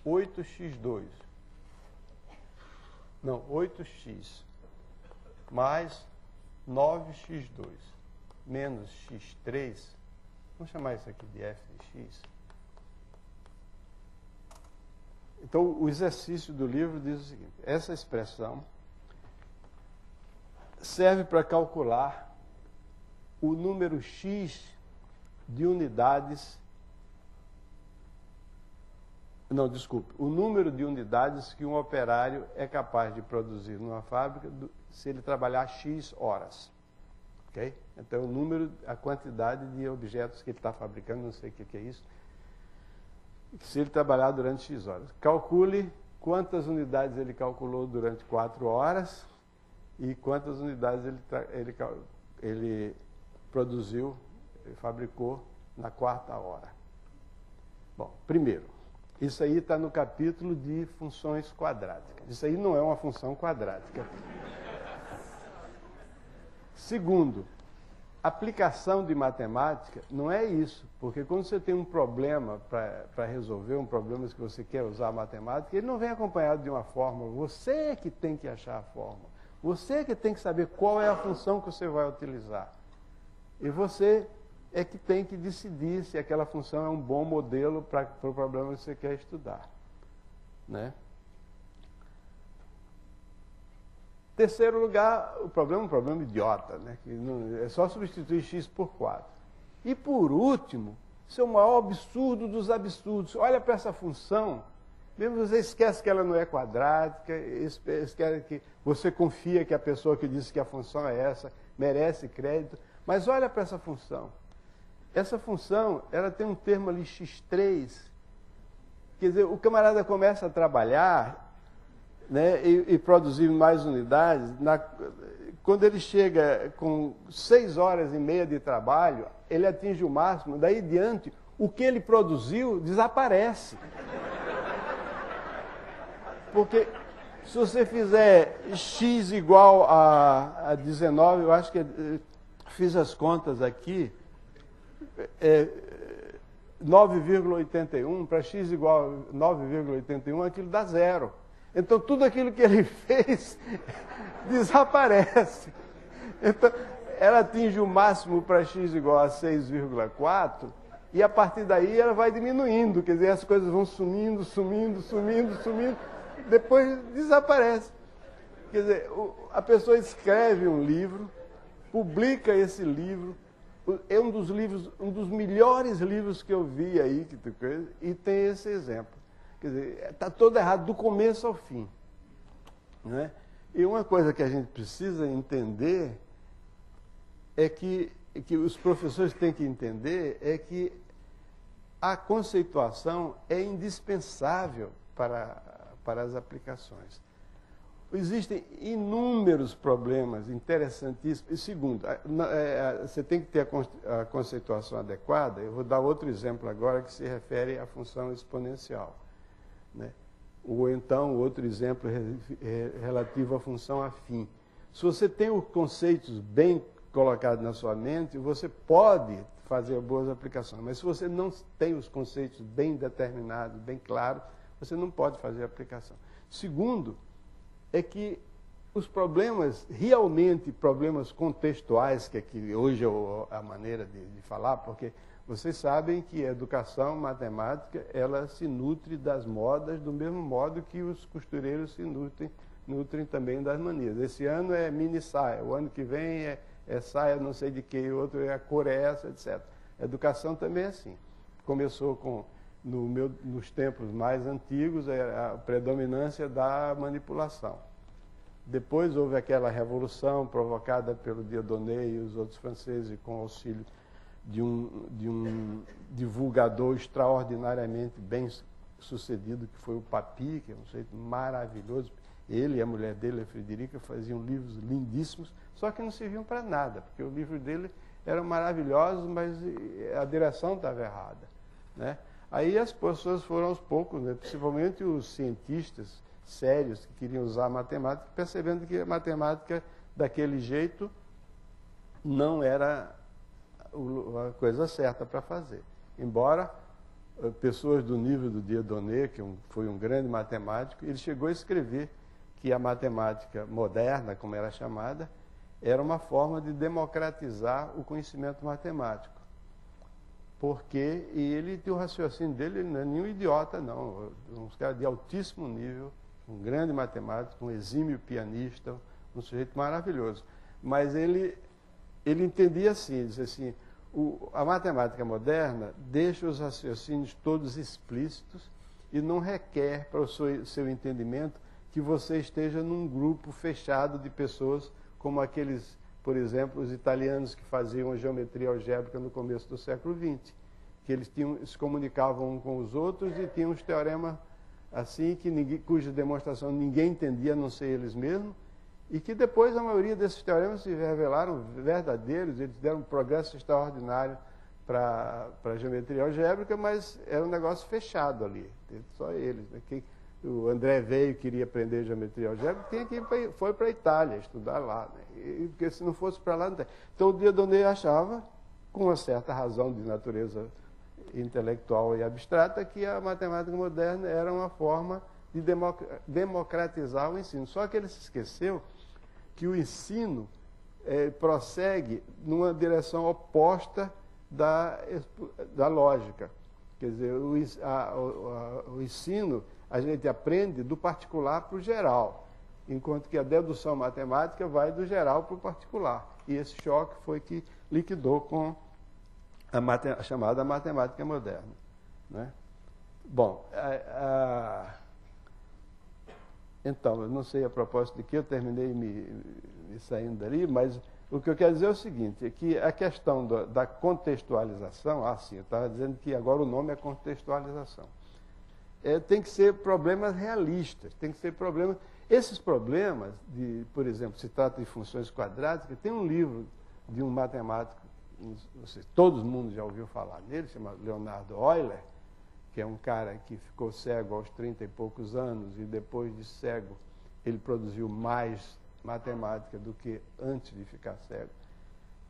8x2. Não, 8x mais 9x2 menos x3. Vamos chamar isso aqui de f de x. Então, o exercício do livro diz o seguinte: essa expressão serve para calcular o número x de unidades. Não, desculpe. O número de unidades que um operário é capaz de produzir numa fábrica se ele trabalhar x horas. Ok? Então, o número, a quantidade de objetos que ele está fabricando, não sei o que é isso, se ele trabalhar durante x horas. Calcule quantas unidades ele calculou durante 4 horas e quantas unidades ele produziu, ele fabricou na 4ª hora. Bom, primeiro, isso aí está no capítulo de funções quadráticas. Isso aí não é uma função quadrática. Segundo, aplicação de matemática não é isso, porque quando você tem um problema para resolver, um problema que você quer usar a matemática, ele não vem acompanhado de uma fórmula, você é que tem que achar a fórmula, você é que tem que saber qual é a função que você vai utilizar. E você é que tem que decidir se aquela função é um bom modelo para o problema que você quer estudar, né? Terceiro lugar, um problema idiota, né? Que não, é só substituir x por 4. E por último, isso é o maior absurdo dos absurdos. Olha para essa função, mesmo você esquece que ela não é quadrática, esquece que você confia que a pessoa que disse que a função é essa merece crédito, mas olha para essa função. Essa função, ela tem um termo ali x3, quer dizer, o camarada começa a trabalhar, né, e produzir mais unidades, quando ele chega com 6 horas e meia de trabalho, ele atinge o máximo, daí diante, o que ele produziu desaparece. Porque se você fizer x igual a 19, eu acho que fiz as contas aqui, 9,81, para x igual a 9,81, aquilo dá zero. Então, tudo aquilo que ele fez desaparece. Então, ela atinge o máximo para x igual a 6,4 e, a partir daí, ela vai diminuindo. Quer dizer, as coisas vão sumindo, depois desaparece. Quer dizer, a pessoa escreve um livro, publica esse livro, é um dos melhores livros que eu vi aí, e tem esse exemplo. Quer dizer, está todo errado, do começo ao fim. Né? E uma coisa que a gente precisa entender é que os professores têm que entender é que a conceituação é indispensável para as aplicações. Existem inúmeros problemas interessantíssimos. E segundo, você tem que ter a conceituação adequada. Eu vou dar outro exemplo agora que se refere à função exponencial. Né? Ou então, outro exemplo relativo à função afim. Se você tem os conceitos bem colocados na sua mente, você pode fazer boas aplicações. Mas se você não tem os conceitos bem determinados, bem claros, você não pode fazer aplicação. Segundo, é que os problemas, realmente problemas contextuais, que aqui hoje é a maneira de falar, porque vocês sabem que a educação matemática, ela se nutre das modas do mesmo modo que os costureiros se nutrem também das manias. Esse ano é mini saia, o ano que vem é saia não sei de que, o outro é a cor é essa, etc. A educação também é assim. Começou nos tempos mais antigos, a predominância da manipulação. Depois houve aquela revolução provocada pelo Dieudonné e os outros franceses com auxílio de um divulgador extraordinariamente bem sucedido, que foi o Papy, que é um sujeito maravilhoso. Ele e a mulher dele, a Frederica, faziam livros lindíssimos, só que não serviam para nada, porque os livros dele eram maravilhosos, mas a direção estava errada. Né? Aí as pessoas foram aos poucos, né, principalmente os cientistas sérios que queriam usar a matemática, percebendo que a matemática daquele jeito não era a coisa certa para fazer. Embora pessoas do nível do Dieudonné, que foi um grande matemático, ele chegou a escrever que a matemática moderna, como era chamada, era uma forma de democratizar o conhecimento matemático. Porque, e ele tem o raciocínio dele, ele não é nenhum idiota, não. Um cara de altíssimo nível, um grande matemático, um exímio pianista, um sujeito maravilhoso. Mas ele entendia assim, dizia assim, a matemática moderna deixa os raciocínios todos explícitos e não requer para o seu entendimento que você esteja num grupo fechado de pessoas como aqueles, por exemplo, os italianos que faziam a geometria algébrica no começo do século XX, que eles se comunicavam uns com os outros e tinham uns teoremas assim, cuja demonstração ninguém entendia, a não ser eles mesmos, e que depois a maioria desses teoremas se revelaram verdadeiros, eles deram um progresso extraordinário para a geometria algébrica, mas era um negócio fechado ali, só eles. Né? o André veio, queria aprender geometria algébrica, foi para a Itália estudar lá, né? Porque se não fosse para lá, não tem. Então o Dieudonné achava, com uma certa razão de natureza intelectual e abstrata, que a matemática moderna era uma forma de democratizar o ensino. Só que ele se esqueceu que o ensino prossegue numa direção oposta da lógica. Quer dizer, o ensino, a gente aprende do particular para o geral, enquanto que a dedução matemática vai do geral para o particular. E esse choque foi que liquidou com a chamada matemática moderna, né? Bom, então, eu não sei a propósito de que eu terminei me saindo dali, mas o que eu quero dizer é o seguinte, é que a questão da contextualização, sim, eu estava dizendo que agora o nome é contextualização, tem que ser problemas realistas, tem que ser problemas... Esses problemas, por exemplo, se trata de funções quadráticas, tem um livro de um matemático, todo mundo já ouviu falar nele, chama Leonardo Euler, que é um cara que ficou cego aos 30 e poucos anos, e depois de cego ele produziu mais matemática do que antes de ficar cego.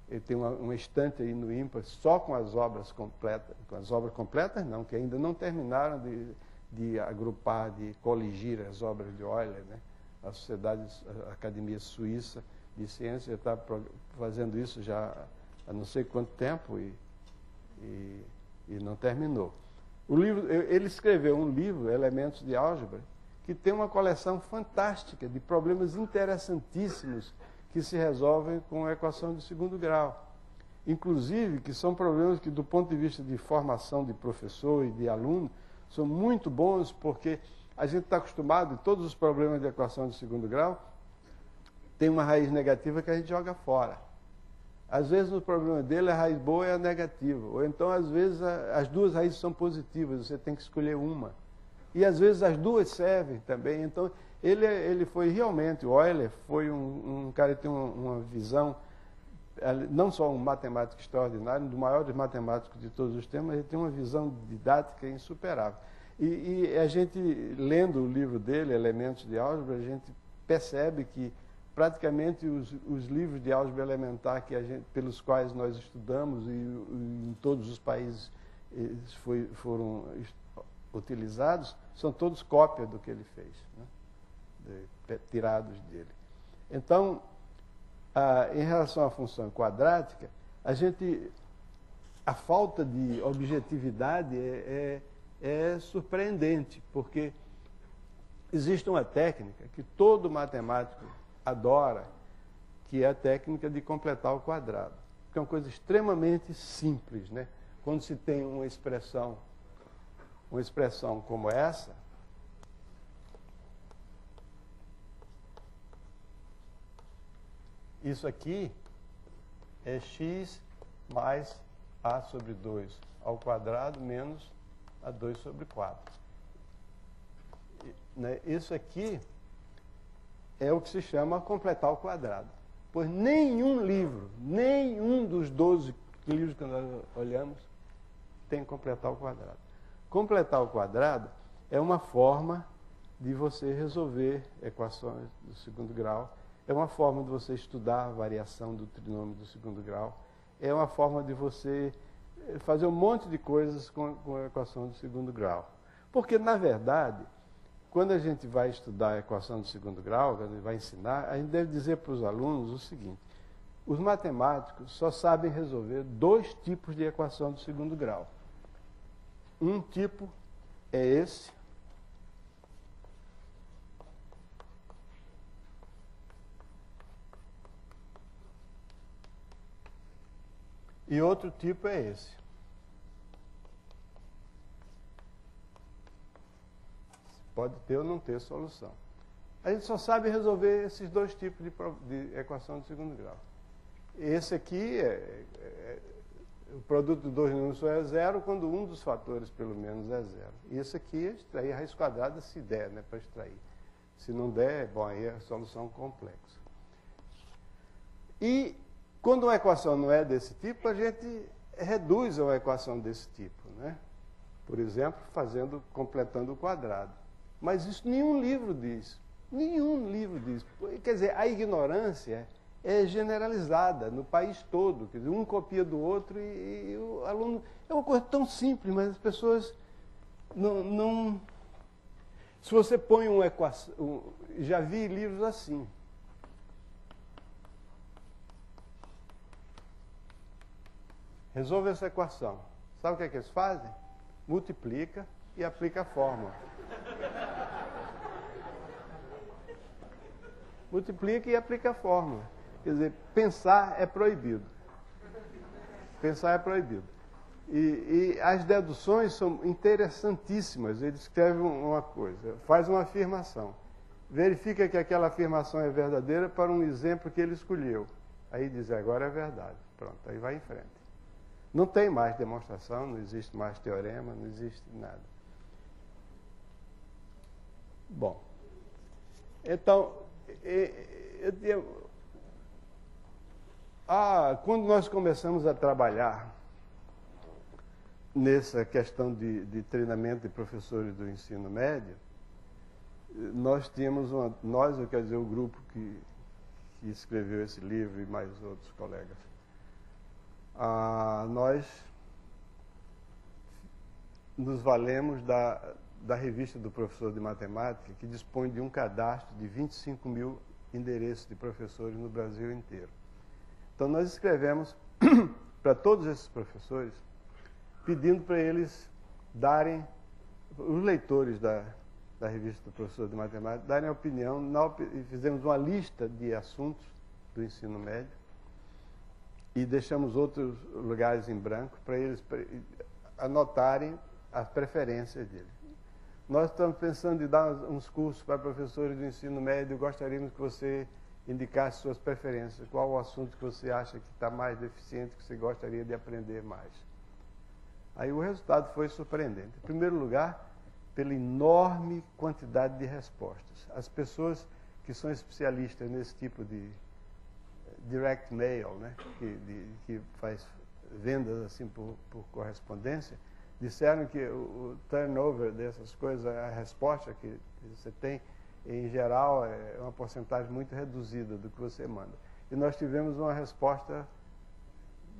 Ele tem uma estante aí no INPA só com as obras completas não, que ainda não terminaram de agrupar, de coligir as obras de Euler, né? A Academia Suíça de Ciências já está fazendo isso já há não sei quanto tempo e não terminou. Ele escreveu um livro, Elementos de Álgebra, que tem uma coleção fantástica de problemas interessantíssimos que se resolvem com a equação de segundo grau. Inclusive, que são problemas que, do ponto de vista de formação de professor e de aluno, são muito bons, porque a gente está acostumado, todos os problemas de equação de segundo grau, tem uma raiz negativa que a gente joga fora. Às vezes, o problema dele, a raiz boa é a negativa. Ou então, às vezes, as duas raízes são positivas, você tem que escolher uma. E, às vezes, as duas servem também. Então, ele foi realmente, o Euler foi um cara que tem uma visão, não só um matemático extraordinário, um dos maiores matemáticos de todos os tempos, mas ele tem uma visão didática insuperável. E a gente, lendo o livro dele, Elementos de Álgebra, a gente percebe que praticamente os livros de álgebra elementar pelos quais nós estudamos e em todos os países foram utilizados, são todos cópia do que ele fez, né? Tirados dele. Então, em relação à função quadrática, a falta de objetividade é surpreendente, porque existe uma técnica que todo matemático adora, que é a técnica de completar o quadrado, que é uma coisa extremamente simples, né? Quando se tem uma expressão como essa, isso aqui é x mais a sobre 2 ao quadrado menos a 2 sobre 4. Isso aqui é o que se chama completar o quadrado. Pois nenhum livro, nenhum dos 12 livros que nós olhamos, tem completar o quadrado. Completar o quadrado é uma forma de você resolver equações do segundo grau, é uma forma de você estudar a variação do trinômio do segundo grau, é uma forma de você fazer um monte de coisas com a equação do segundo grau. Porque, na verdade, quando a gente vai estudar a equação do segundo grau, quando a gente vai ensinar, a gente deve dizer para os alunos o seguinte: os matemáticos só sabem resolver 2 tipos de equação do segundo grau. Um tipo é esse, e outro tipo é esse. Pode ter ou não ter solução. A gente só sabe resolver esses 2 tipos de equação de segundo grau. Esse aqui, o produto de 2 números só é zero quando um dos fatores, pelo menos, é zero. E esse aqui é extrair a raiz quadrada se der, né, para extrair. Se não der, bom, aí é a solução complexa. E quando uma equação não é desse tipo, a gente reduz a uma equação desse tipo, né? Por exemplo, completando o quadrado. Mas isso nenhum livro diz. Nenhum livro diz. Quer dizer, a ignorância é generalizada no país todo. Quer dizer, um copia do outro e o aluno... É uma coisa tão simples, mas as pessoas não... Se você põe uma equação... Já vi livros assim. Resolve essa equação. Sabe o que é que eles fazem? Multiplica e aplica a fórmula. Multiplica e aplica a fórmula. Quer dizer, pensar é proibido. Pensar é proibido. E as deduções são interessantíssimas. Ele escreve uma coisa, faz uma afirmação. Verifica que aquela afirmação é verdadeira para um exemplo que ele escolheu. Aí diz, agora é verdade. Pronto, aí vai em frente. Não tem mais demonstração, não existe mais teorema, não existe nada. Bom, então, quando nós começamos a trabalhar nessa questão de treinamento de professores do ensino médio, nós tínhamos quer dizer, o grupo que escreveu esse livro e mais outros colegas, nós nos valemos da revista do professor de matemática, que dispõe de um cadastro de 25 mil endereços de professores no Brasil inteiro. Então, nós escrevemos para todos esses professores, pedindo para eles darem, os leitores da revista do professor de matemática, darem opinião, e fizemos uma lista de assuntos do ensino médio, e deixamos outros lugares em branco para eles anotarem as preferências dele. Nós estamos pensando em dar uns cursos para professores do ensino médio, gostaríamos que você indicasse suas preferências, qual o assunto que você acha que está mais deficiente, que você gostaria de aprender mais. Aí o resultado foi surpreendente. Em primeiro lugar, pela enorme quantidade de respostas. As pessoas que são especialistas nesse tipo de direct mail, né, que faz vendas assim por correspondência, disseram que o turnover dessas coisas, a resposta que você tem, em geral, é uma porcentagem muito reduzida do que você manda. E nós tivemos uma resposta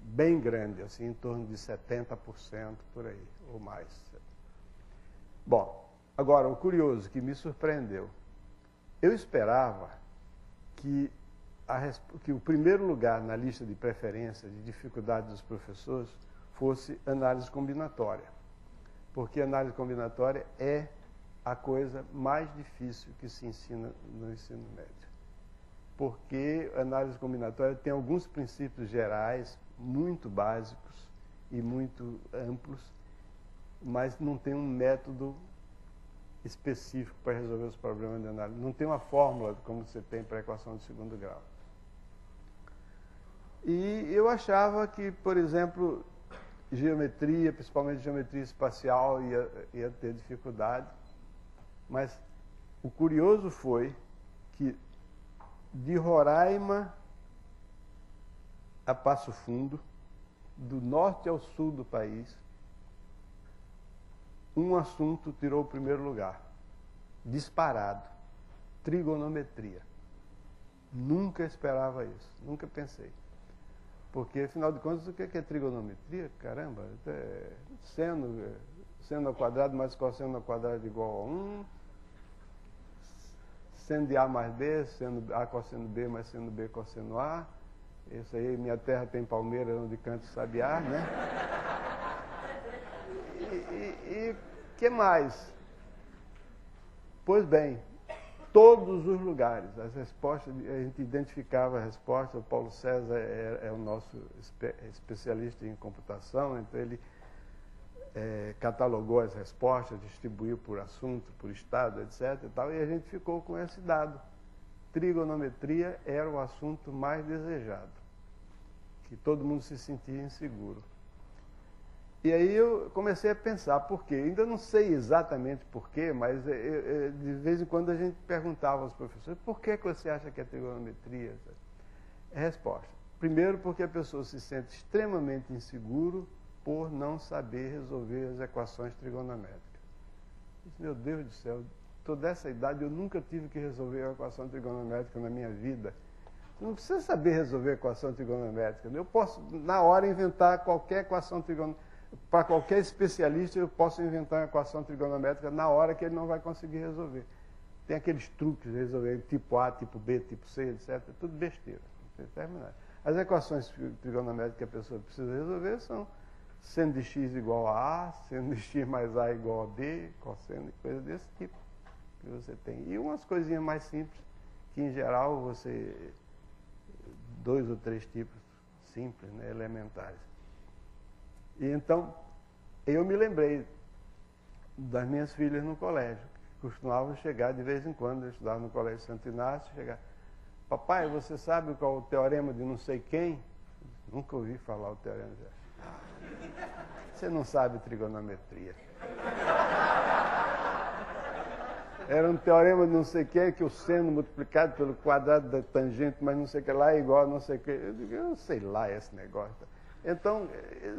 bem grande, assim, em torno de 70% por aí, ou mais. Bom, agora, o curioso que me surpreendeu, eu esperava que o primeiro lugar na lista de preferência, de dificuldade dos professores, fosse análise combinatória. Porque análise combinatória é a coisa mais difícil que se ensina no ensino médio. Porque análise combinatória tem alguns princípios gerais, muito básicos e muito amplos, mas não tem um método específico para resolver os problemas de análise. Não tem uma fórmula como você tem para a equação de segundo grau. E eu achava que, por exemplo, geometria, principalmente geometria espacial, ia ter dificuldade. Mas o curioso foi que de Roraima a Passo Fundo, do norte ao sul do país, um assunto tirou o primeiro lugar, disparado, trigonometria. Nunca esperava isso, nunca pensei. Porque, afinal de contas, o que é trigonometria? Caramba, seno ao quadrado mais cosseno ao quadrado igual a 1, seno de A mais B, seno A cosseno B mais seno B cosseno A. Isso aí, minha terra tem palmeira onde canta o sabiá, né? E que mais? Pois bem, todos os lugares, as respostas, a gente identificava a resposta, o Paulo César é o nosso especialista em computação, então ele catalogou as respostas, distribuiu por assunto, por estado, etc. E a gente ficou com esse dado. Trigonometria era o assunto mais desejado, que todo mundo se sentia inseguro. E aí eu comecei a pensar por quê. Ainda não sei exatamente por quê, mas de vez em quando a gente perguntava aos professores, por que você acha que é trigonometria? Resposta. Primeiro, porque a pessoa se sente extremamente inseguro por não saber resolver as equações trigonométricas. Meu Deus do céu, estou dessa idade, eu nunca tive que resolver uma equação trigonométrica na minha vida. Você não precisa saber resolver equação trigonométrica. Eu posso, na hora, inventar qualquer equação trigonométrica. Para qualquer especialista, eu posso inventar uma equação trigonométrica na hora que ele não vai conseguir resolver. Tem aqueles truques de resolver tipo A, tipo B, tipo C, etc. Tudo besteira. As equações trigonométricas que a pessoa precisa resolver são seno de x igual a seno de x mais a igual a b, cosseno, coisa desse tipo que você tem. E umas coisinhas mais simples, que em geral você... 2 ou 3 tipos simples, né, elementares. E então, eu me lembrei das minhas filhas no colégio, que costumavam chegar de vez em quando, eu estudava no Colégio Santo Inácio, chegar, papai, você sabe qual é o teorema de não sei quem? Nunca ouvi falar o teorema. Você não sabe trigonometria. Era um teorema de não sei o que o seno multiplicado pelo quadrado da tangente, mas não sei o que lá é igual a não sei o que. Eu digo, eu não sei lá esse negócio. Então,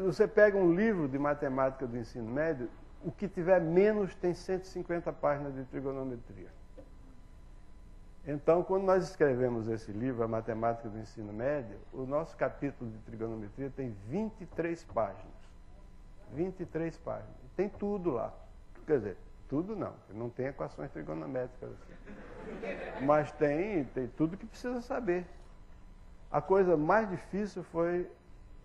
você pega um livro de matemática do ensino médio, o que tiver menos tem 150 páginas de trigonometria. Então, quando nós escrevemos esse livro, A Matemática do Ensino Médio, o nosso capítulo de trigonometria tem 23 páginas. 23 páginas. Tem tudo lá. Quer dizer, tudo não tem equações trigonométricas assim. Mas tem tudo que precisa saber. A coisa mais difícil foi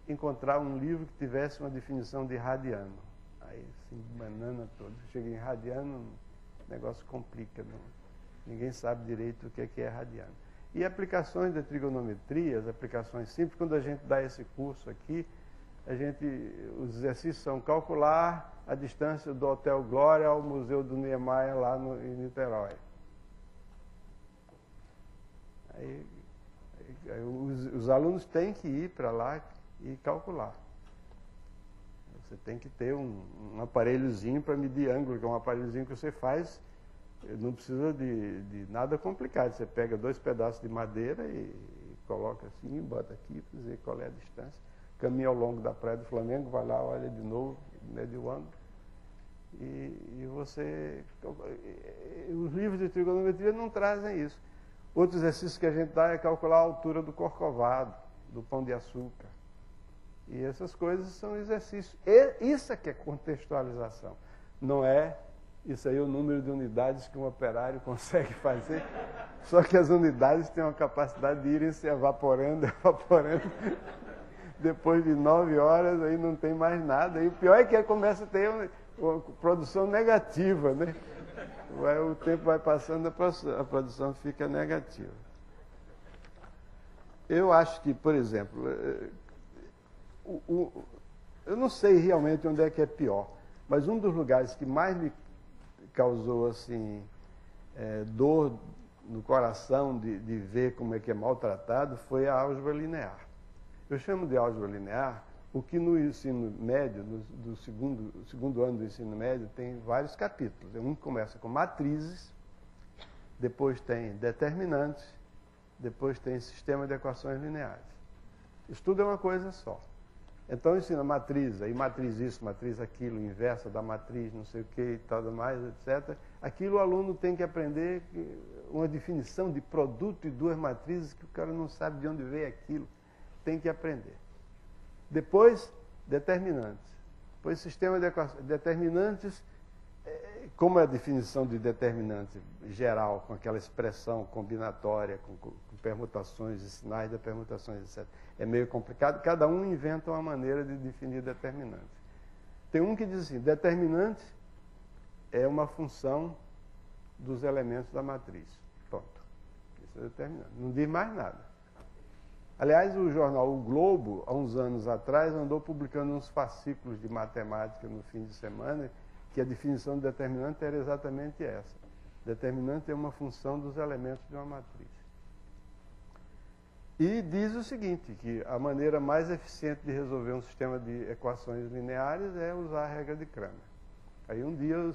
encontrar um livro que tivesse uma definição de radiano. Aí, assim, banana toda. Chega em radiano, o negócio complica. Ninguém sabe direito o que é radiano. E aplicações de trigonometria, as aplicações simples, quando a gente dá esse curso aqui, os exercícios são calcular a distância do Hotel Glória ao Museu do Niemeyer lá em Niterói. Aí os alunos têm que ir para lá e calcular. Você tem que ter um aparelhozinho para medir ângulo, que é um aparelhozinho que você faz, não precisa de nada complicado. Você pega 2 pedaços de madeira e coloca assim, bota aqui para dizer qual é a distância. Caminha ao longo da Praia do Flamengo, vai lá, olha de novo, mede o ângulo. E você... Os livros de trigonometria não trazem isso. Outro exercício que a gente dá é calcular a altura do corcovado, do pão de açúcar. E essas coisas são exercícios. E isso é que é contextualização. Não é isso aí o número de unidades que um operário consegue fazer. Só que as unidades têm uma capacidade de irem se evaporando. Depois de 9 horas, aí não tem mais nada. E o pior é que começa a ter uma produção negativa, né? O tempo vai passando, a produção fica negativa. Eu acho que, por exemplo, eu não sei realmente onde é que é pior, mas um dos lugares que mais me causou assim, dor no coração de ver como é que é maltratado foi a álgebra linear. Eu chamo de álgebra linear o que no ensino médio, do segundo ano do ensino médio, tem vários capítulos. Um começa com matrizes, depois tem determinantes, depois tem sistema de equações lineares. Isso tudo é uma coisa só. Então ensina matriz, aí matriz isso, matriz aquilo, inversa da matriz, não sei o que e tal, mais, etc. Aquilo o aluno tem que aprender uma definição de produto e 2 matrizes que o cara não sabe de onde veio aquilo. Tem que aprender. Depois, determinantes. Depois, sistema de equações. Determinantes, como é a definição de determinante geral, com aquela expressão combinatória, com permutações e sinais de permutações, etc. É meio complicado, cada um inventa uma maneira de definir determinante. Tem um que diz assim, determinante é uma função dos elementos da matriz. Pronto. Isso é determinante. Não diz mais nada. Aliás, o jornal O Globo, há uns anos atrás, andou publicando uns fascículos de matemática no fim de semana, que a definição de determinante era exatamente essa. Determinante é uma função dos elementos de uma matriz. E diz o seguinte, que a maneira mais eficiente de resolver um sistema de equações lineares é usar a regra de Cramer. Aí um dia eu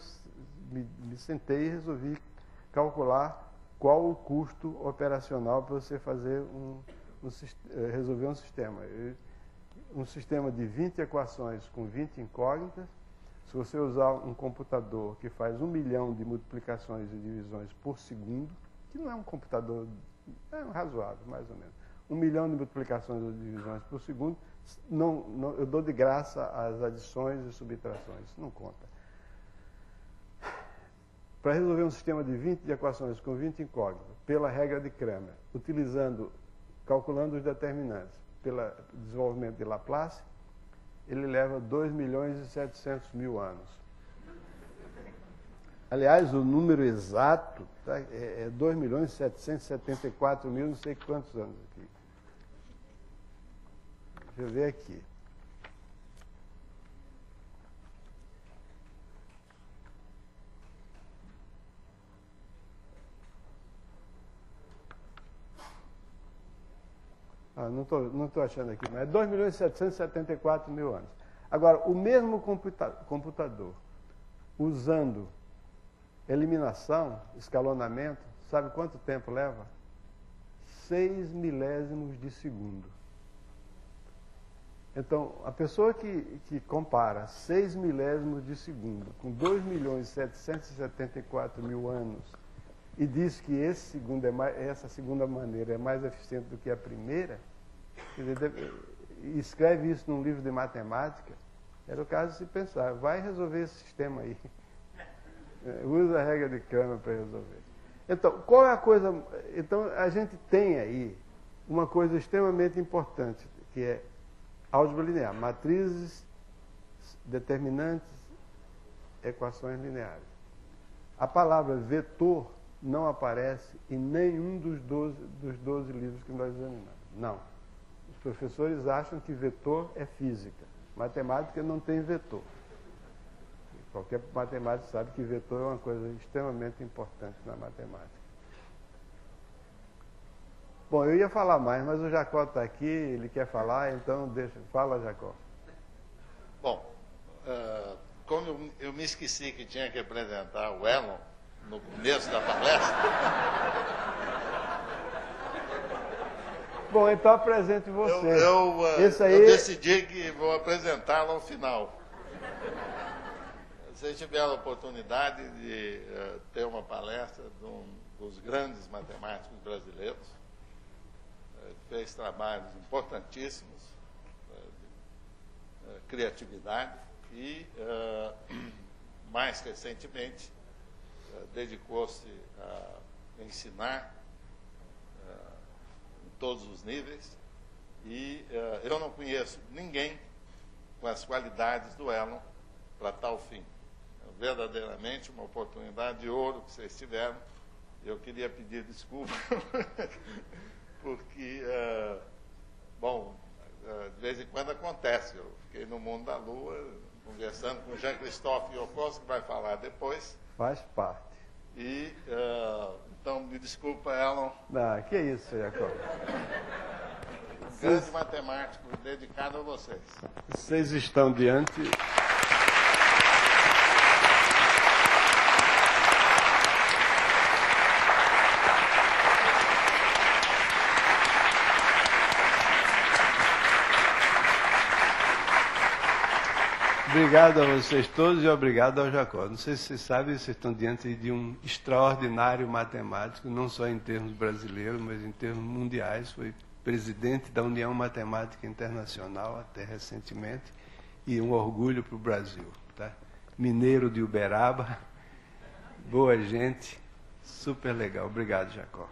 me sentei e resolvi calcular qual o custo operacional para você fazer resolver um sistema. Um sistema de 20 equações com 20 incógnitas, Se você usar um computador que faz 1 milhão de multiplicações e divisões por segundo, que não é um computador razoável, mais ou menos, 1 milhão de multiplicações e divisões por segundo, eu dou de graça as adições e subtrações, não conta. Para resolver um sistema de 20 de equações com 20 incógnitas, pela regra de Cramer, calculando os determinantes, pelo desenvolvimento de Laplace, ele leva 2.700.000 anos. Aliás, o número exato tá, é 2.774.000, não sei quantos anos aqui. Deixa eu ver aqui. Não estou achando aqui, mas é 2.774.000 anos. Agora, o mesmo computador, usando eliminação, escalonamento, sabe quanto tempo leva? 6 milésimos de segundo. Então, a pessoa que compara 6 milésimos de segundo com 2.774.000 anos e diz que essa segunda maneira é mais eficiente do que a primeira, quer dizer, escreve isso num livro de matemática, era o caso de se pensar, vai resolver esse sistema aí. Usa a regra de Cramer para resolver. Então, qual é a coisa... Então, a gente tem aí uma coisa extremamente importante, que é álgebra linear, matrizes, determinantes, equações lineares. A palavra vetor não aparece em nenhum dos 12 livros que nós examinamos. Não. Os professores acham que vetor é física. Matemática não tem vetor. Qualquer matemático sabe que vetor é uma coisa extremamente importante na matemática. Bom, eu ia falar mais, mas o Jacó está aqui, ele quer falar, então deixa. Fala, Jacó. Bom, como eu me esqueci que tinha que apresentar o Elon no começo da palestra. Bom, então apresente você. Eu decidi que vou apresentá-lo ao final. Vocês tiveram a oportunidade de ter uma palestra de um dos grandes matemáticos brasileiros. Fez trabalhos importantíssimos de criatividade e, mais recentemente, dedicou-se a ensinar em todos os níveis e eu não conheço ninguém com as qualidades do Elon para tal fim. É verdadeiramente uma oportunidade de ouro que vocês tiveram. Eu queria pedir desculpa porque, de vez em quando acontece. Eu fiquei no mundo da Lua conversando com o Jean-Christophe Joukowsky, que vai falar depois. Faz parte. E, então, me desculpa, Elon. Não, que isso, Jacó. Grande matemático dedicado a vocês. Vocês estão diante... Obrigado a vocês todos e obrigado ao Jacó. Não sei se vocês sabem, vocês estão diante de um extraordinário matemático, não só em termos brasileiros, mas em termos mundiais. Foi presidente da União Matemática Internacional até recentemente e um orgulho para o Brasil. Tá? Mineiro de Uberaba, boa gente, super legal. Obrigado, Jacó.